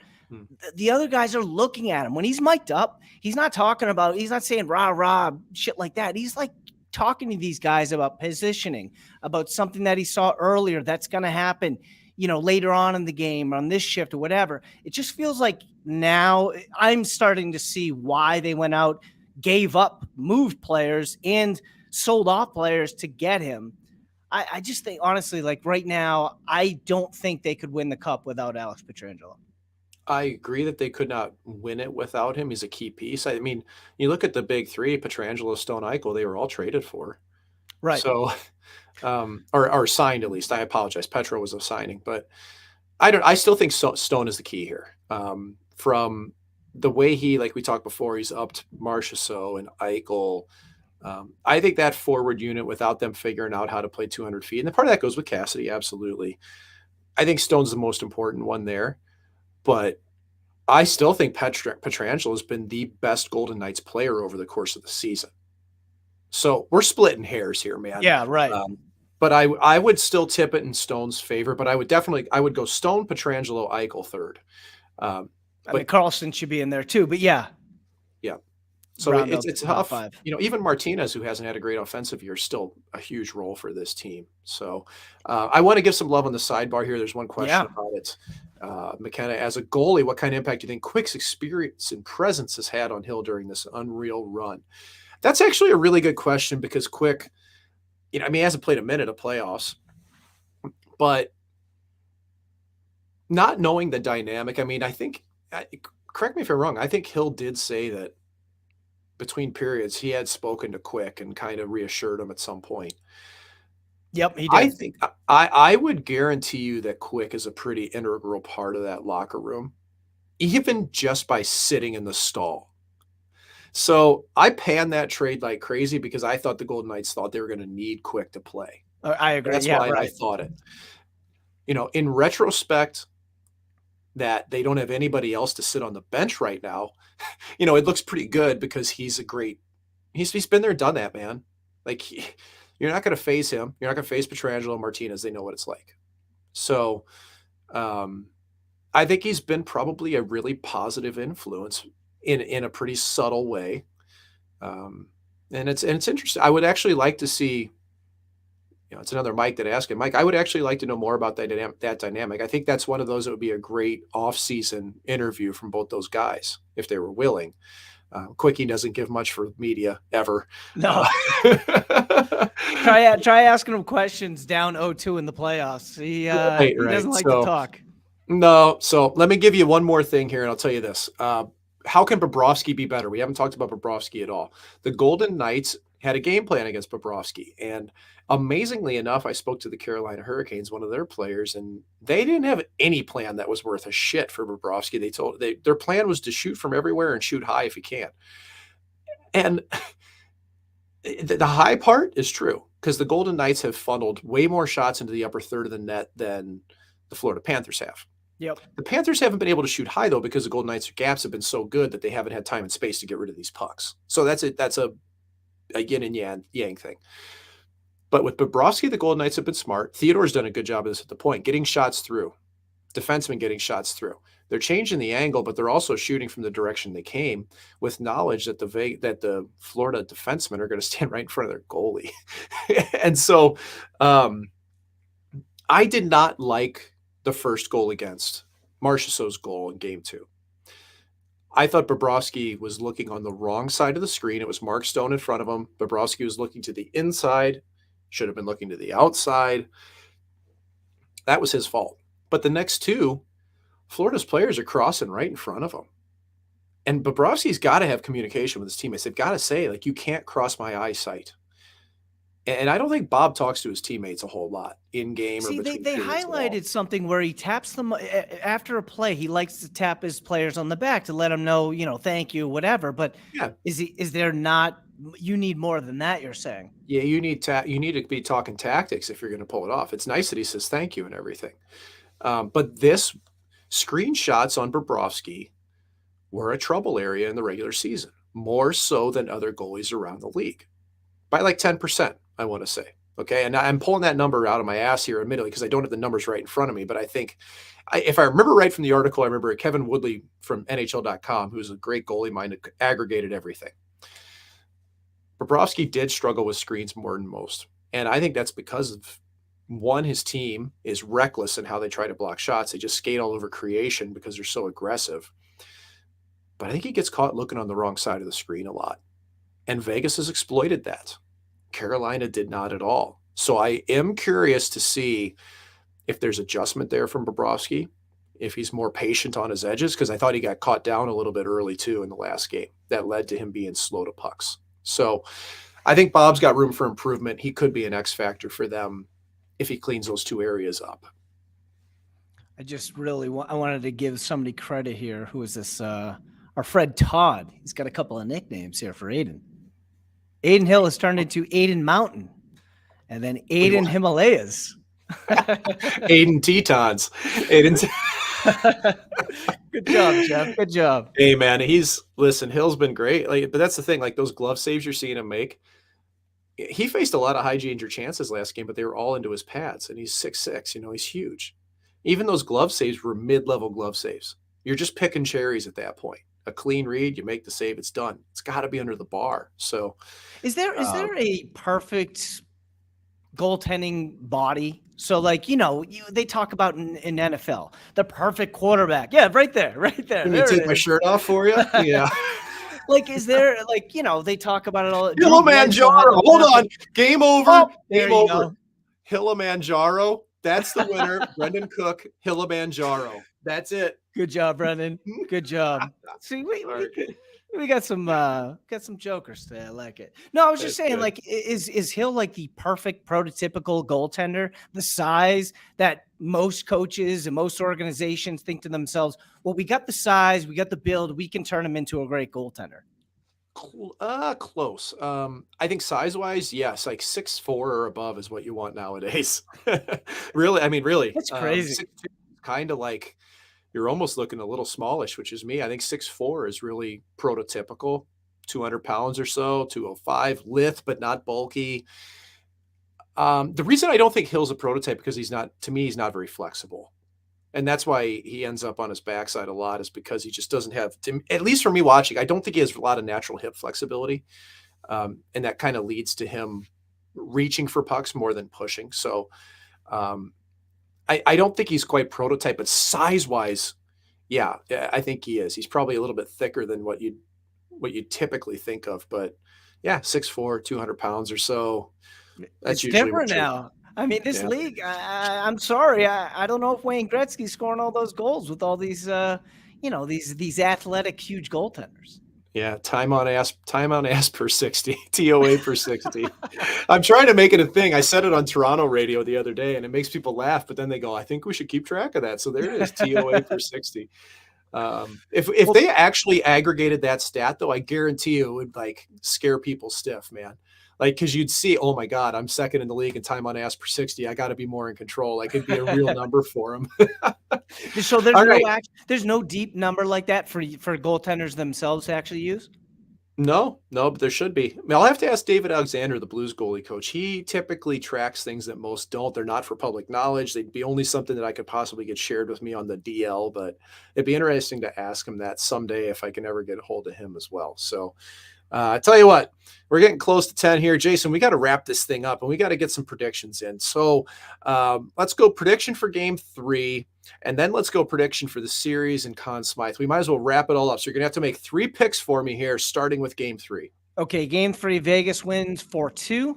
the other guys are looking at him. When he's mic'd up, he's not saying rah, rah, shit like that. He's like talking to these guys about positioning, about something that he saw earlier that's going to happen, later on in the game, on this shift or whatever. It just feels like now I'm starting to see why they went out, gave up, moved players, and sold off players to get him. I just think, honestly, like right now, I don't think they could win the cup without Alex Pietrangelo. I agree that they could not win it without him. He's a key piece. I mean, you look at the big three, Pietrangelo, Stone, Eichel, they were all traded for. Right. So, or signed at least. I apologize. Petro was a signing, but I still think Stone is the key here. From the way like we talked before, he's upped Marchessault and Eichel. I think that forward unit, without them figuring out how to play 200 feet, and the part of that goes with Cassidy, absolutely. I think Stone's the most important one there, but I still think Pietrangelo has been the best Golden Knights player over the course of the season. So we're splitting hairs here, man. Yeah, right. But I would still tip it in Stone's favor, but I would go Stone, Pietrangelo, Eichel third. I mean, Carlson should be in there too, but yeah. Yeah. So it's tough. Even Martinez, who hasn't had a great offensive year, is still a huge role for this team. So I want to give some love on the sidebar here. There's one question about it. McKenna, as a goalie, what kind of impact do you think Quick's experience and presence has had on Hill during this unreal run? That's actually a really good question because Quick, he hasn't played a minute of playoffs, but not knowing the dynamic, I think, correct me if I'm wrong, I think Hill did say that between periods he had spoken to Quick and kind of reassured him at some point. Yep, he did. I think I would guarantee you that Quick is a pretty integral part of that locker room, even just by sitting in the stall. So I panned that trade like crazy because I thought the Golden Knights thought they were going to need Quick to play. I agree. That's why I thought it. In retrospect, that they don't have anybody else to sit on the bench right now, it looks pretty good because he's been there, done that, man. Like, you're not going to phase him. You're not going to phase Pietrangelo and Martinez. They know what it's like. So I think he's been probably a really positive influence in a pretty subtle way. And it's interesting. I would actually like to see, it's another Mike that asked him, Mike, I would actually like to know more about that dynamic. I think that's one of those that would be a great off-season interview from both those guys if they were willing. Quickie doesn't give much for media ever. No. Try asking him questions down 0-2 in the playoffs. He doesn't like to talk. No. So let me give you one more thing here, and I'll tell you this. How can Bobrovsky be better? We haven't talked about Bobrovsky at all. The Golden Knights had a game plan against Bobrovsky, and amazingly enough, I spoke to the Carolina Hurricanes, one of their players, and they didn't have any plan that was worth a shit for Bobrovsky. Their plan was to shoot from everywhere and shoot high if he can. And the high part is true because the Golden Knights have funneled way more shots into the upper third of the net than the Florida Panthers have. Yep. The Panthers haven't been able to shoot high, though, because the Golden Knights' gaps have been so good that they haven't had time and space to get rid of these pucks. So that's a yin and yang thing. But with Bobrovsky, the Golden Knights have been smart. Theodore's done a good job of this at the point, getting shots through. Defensemen getting shots through. They're changing the angle, but they're also shooting from the direction they came with knowledge that the Florida defensemen are going to stand right in front of their goalie. And so I did not like the first goal against Marchessault's goal in game 2. I thought Bobrovsky was looking on the wrong side of the screen. It was Mark Stone in front of him. Bobrovsky was looking to the inside, should have been looking to the outside. That was his fault. But the next two, Florida's players are crossing right in front of him. And Bobrovsky's got to have communication with his teammates. They've got to say, like, you can't cross my eyesight. And I don't think Bob talks to his teammates a whole lot in game or See, between they periods at all. highlighted something where he taps them after a play. He likes to tap his players on the back to let them know, thank you, whatever. But Yeah. is there not? You need more than that, you're saying? Yeah, you need to be talking tactics if you're going to pull it off. It's nice that he says thank you and everything. But this screenshots on Bobrovsky were a trouble area in the regular season, more so than other goalies around the league by like 10%, I want to say. Okay. And I'm pulling that number out of my ass here admittedly because I don't have the numbers right in front of me, but I think if I remember right from the article, I remember Kevin Woodley from NHL.com, who's a great goalie mind, aggregated everything. Bobrovsky did struggle with screens more than most. And I think that's because of, one, his team is reckless in how they try to block shots. They just skate all over creation because they're so aggressive. But I think he gets caught looking on the wrong side of the screen a lot. And Vegas has exploited that. Carolina did not at all. So I am curious to see if there's adjustment there from Bobrovsky, if he's more patient on his edges, because I thought he got caught down a little bit early too in the last game. That led to him being slow to pucks. So I think Bob's got room for improvement. He could be an X factor for them if he cleans those two areas up. I just really I wanted to give somebody credit here. Who is this? Our Fred Todd. He's got a couple of nicknames here for Aiden. Aiden Hill has turned into Aiden Mountain, and then Aiden Himalayas. Aiden Tetons. Good job, Jeff. Good job. Hey, man, Hill's been great. But that's the thing, like those glove saves you're seeing him make. He faced a lot of high danger chances last game, but they were all into his pads, and he's 6'6", he's huge. Even those glove saves were mid-level glove saves. You're just picking cherries at that point. A clean read, you make the save, it's done. It's got to be under the bar. So is there a perfect goaltending body? So they talk about in NFL, the perfect quarterback. Yeah, right there. Let me take my shirt off for you. Yeah. Is there they talk about it all. Kilimanjaro. Hold on. Game over. Oh, Game over. Kilimanjaro. That's the winner. Brendan Cook, Kilimanjaro. That's it. Good job, Brendan. Good job. See, we got some jokers today. I like it. No, I was just saying, good. Is Hill like the perfect prototypical goaltender? The size that most coaches and most organizations think to themselves, well, we got the size, we got the build, we can turn him into a great goaltender. Close. I think size-wise, yes, like 6'4" or above is what you want nowadays. Really, I mean, really. That's crazy. Kind of like you're almost looking a little smallish, which is me. I think 6'4" is really prototypical, 200 pounds or so, 205, lithe, but not bulky. The reason I don't think Hill's a prototype because he's not very flexible. And that's why he ends up on his backside a lot, is because he just doesn't have, at least for me watching, I don't think he has a lot of natural hip flexibility. And that kind of leads to him reaching for pucks more than pushing. So I don't think he's quite prototype, but size-wise, yeah, I think he is. He's probably a little bit thicker than what you typically think of. But yeah, 6'4", 200 pounds or so. That's it's different now. I mean, this league, I'm sorry. I don't know if Wayne Gretzky's scoring all those goals with all these, these athletic, huge goaltenders. Yeah, time on ass per 60, TOA per 60. I'm trying to make it a thing. I said it on Toronto radio the other day, and it makes people laugh, but then they go, I think we should keep track of that. So there it is, TOA per 60. If they actually aggregated that stat, though, I guarantee you it would scare people stiff, man. Because you'd see, oh my God, I'm second in the league in time on ass per 60. I got to be more in control. It'd be a real number for him. So there's no deep number like that for goaltenders themselves to actually use? No, but there should be. I mean, I'll have to ask David Alexander, the Blues goalie coach. He typically tracks things that most don't. They're not for public knowledge. They'd be only something that I could possibly get shared with me on the DL, but it'd be interesting to ask him that someday if I can ever get a hold of him as well. So I tell you what, we're getting close to 10 here. Jason, we got to wrap this thing up and we got to get some predictions in. So let's go prediction for game 3, and then let's go prediction for the series and Conn Smythe. We might as well wrap it all up. So you're going to have to make 3 picks for me here, starting with game 3. Okay, game 3, Vegas wins 4-2.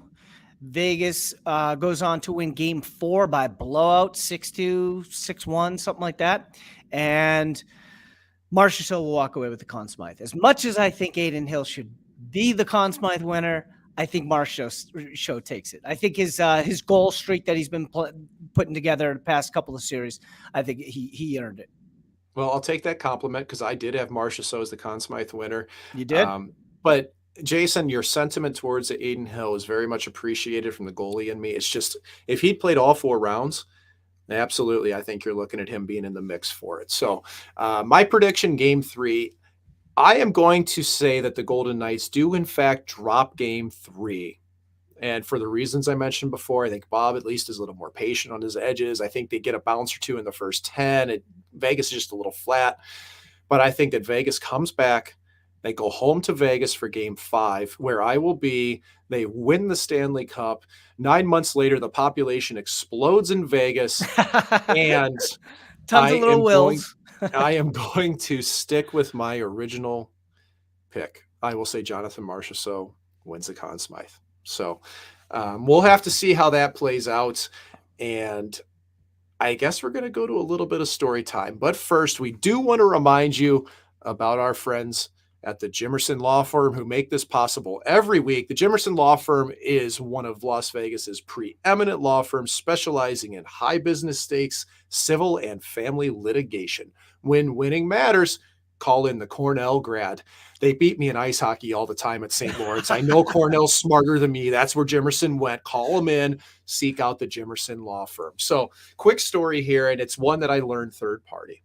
Vegas goes on to win game 4 by blowout, 6-2, 6-1, something like that. And Marchessault will walk away with the Conn Smythe. As much as I think Aiden Hill should be the Conn Smythe winner, I think Marchessault takes it. I think his goal streak that he's been putting together the past couple of series, I think he earned it. Well, I'll take that compliment because I did have Marchessault as the Conn Smythe winner. You did? But Jason, your sentiment towards Aiden Hill is very much appreciated from the goalie in me. It's just, if he'd played all 4 rounds, absolutely, I think you're looking at him being in the mix for it. So my prediction, game 3, I am going to say that the Golden Knights do, in fact, drop game 3. And for the reasons I mentioned before, I think Bob at least is a little more patient on his edges. I think they get a bounce or 2 in the first 10. Vegas is just a little flat. But I think that Vegas comes back. They go home to Vegas for game 5, where I will be. They win the Stanley Cup. 9 months later, the population explodes in Vegas. And tons of little wills. I am going to stick with my original pick. I will say Jonathan Marchessault wins the Conn Smythe. So we'll have to see how that plays out. And I guess we're going to go to a little bit of story time. But first, we do want to remind you about our friends at the Jimerson Law Firm who make this possible every week. The Jimerson Law Firm is one of Las Vegas's preeminent law firms specializing in high business stakes, civil and family litigation. When winning matters, call in the Cornell grad. They beat me in ice hockey all the time at St. Lawrence. I know Cornell's smarter than me. That's where Jimerson went. Call them in, seek out the Jimerson Law Firm. So quick story here, and it's one that I learned third party.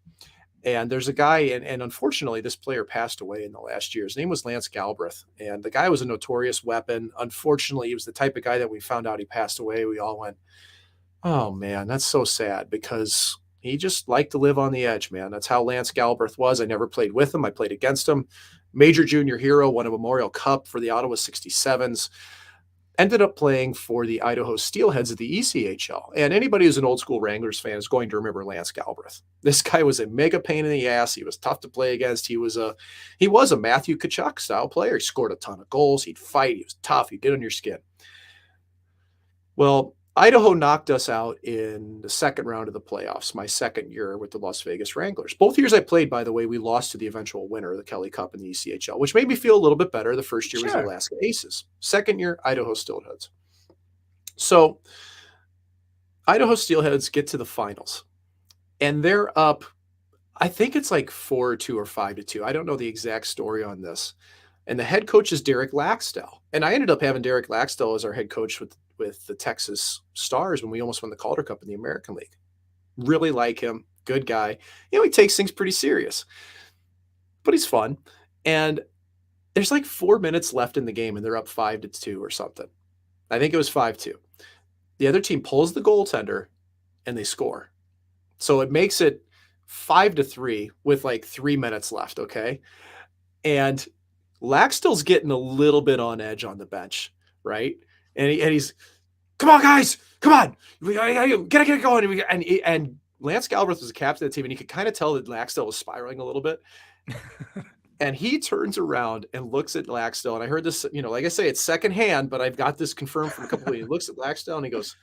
And there's a guy, and unfortunately, this player passed away in the last year. His name was Lance Galbraith, and the guy was a notorious weapon. Unfortunately, he was the type of guy that we found out he passed away. We all went, oh, man, that's so sad, because he just liked to live on the edge, man. That's how Lance Galbraith was. I never played with him. I played against him. Major junior hero, won a Memorial Cup for the Ottawa 67s. Ended up playing for the Idaho Steelheads of the ECHL. And anybody who's an old school Wranglers fan is going to remember Lance Galbraith. This guy was a mega pain in the ass. He was tough to play against. He was a Matthew Tkachuk style player. He scored a ton of goals. He'd fight. He was tough. He'd get on your skin. Well, Idaho knocked us out in the second round of the playoffs, my second year with the Las Vegas Wranglers. Both years I played, by the way, we lost to the eventual winner of the Kelly Cup in the ECHL, which made me feel a little bit better. The first year was the Alaska Aces. Second year, Idaho Steelheads. So Idaho Steelheads get to the finals, and they're up, I think it's like 4-2 or 5-2. I don't know the exact story on this. And the head coach is Derek Laxdell. And I ended up having Derek Laxdell as our head coach with the Texas Stars when we almost won the Calder Cup in the American League. Really like him. Good guy. You know, he takes things pretty serious, but he's fun. And there's like 4 minutes left in the game and they're up 5-2 or something. I think it was 5-2. The other team pulls the goaltender and they score. So it makes it 5-3 with like 3 minutes left. Okay. And Laxdell's getting a little bit on edge on the bench, right? And he's, come on, guys, come on, we gotta get going. And Lance Galbraith was the captain of the team, and you could kind of tell that Laxdell was spiraling a little bit. And he turns around and looks at Laxdell, and I heard this, you know, like I say, it's secondhand, but I've got this confirmed from a couple of weeks. He looks at Laxdell and he goes,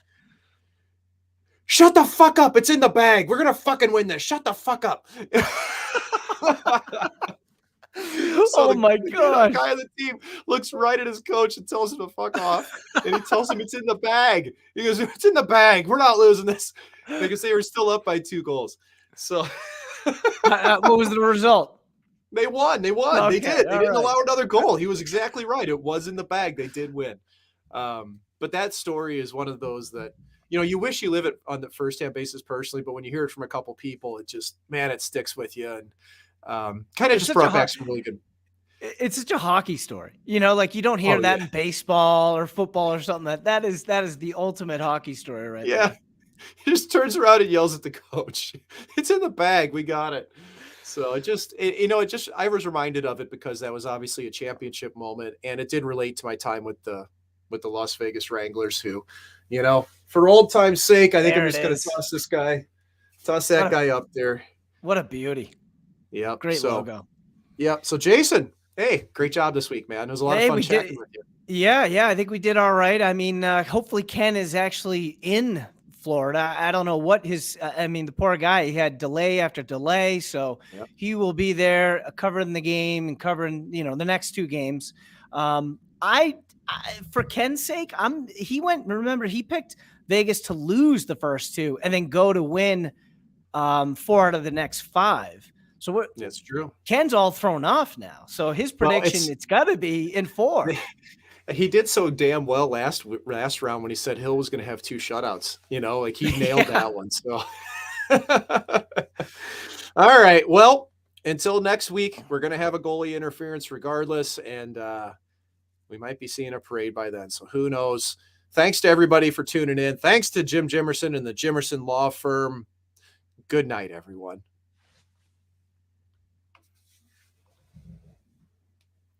"Shut the fuck up! It's in the bag. We're gonna fucking win this. Shut the fuck up." So oh my god! The guy on the team looks right at his coach and tells him to fuck off, and he tells him it's in the bag. He goes, "It's in the bag. We're not losing this," because they were still up by 2 goals. So, what was the result? They won. They won. Okay, they did. They didn't allow another goal. He was exactly right. It was in the bag. They did win. But that story is one of those that, you know, you wish you live it on the first-hand basis personally, but when you hear it from a couple people, it just, man, it sticks with you. And kind of just brought back some really good. It's such a hockey story, you know, like you don't hear that in baseball or football or something. That is the ultimate hockey story, right? Yeah. there. He just turns around and yells at the coach, "It's in the bag. We got it." So I was reminded of it because that was obviously a championship moment, and it did relate to my time with the Las Vegas Wranglers, who, you know, for old time's sake, I think I'm just going to toss that guy up there. What a beauty. Yeah. Great logo. Yeah. So Jason, hey, great job this week, man. It was a lot of fun chatting with you. Yeah, I think we did all right. I mean, hopefully Ken is actually in Florida. I don't know what his. I mean, the poor guy, he had delay after delay, so Yep. he will be there covering the game and covering the next two games. For Ken's sake, he went. Remember, he picked Vegas to lose the first two and then go to win four out of the next five. So That's true. Ken's all thrown off now. So his Well, prediction, it's got to be in four. he did so damn well last round when he said Hill was going to have 2 shutouts. Like he nailed that one. So, all right. Well, until next week, we're going to have a goalie interference regardless, and we might be seeing a parade by then. So who knows? Thanks to everybody for tuning in. Thanks to Jim Jimerson and the Jimerson Law Firm. Good night, everyone.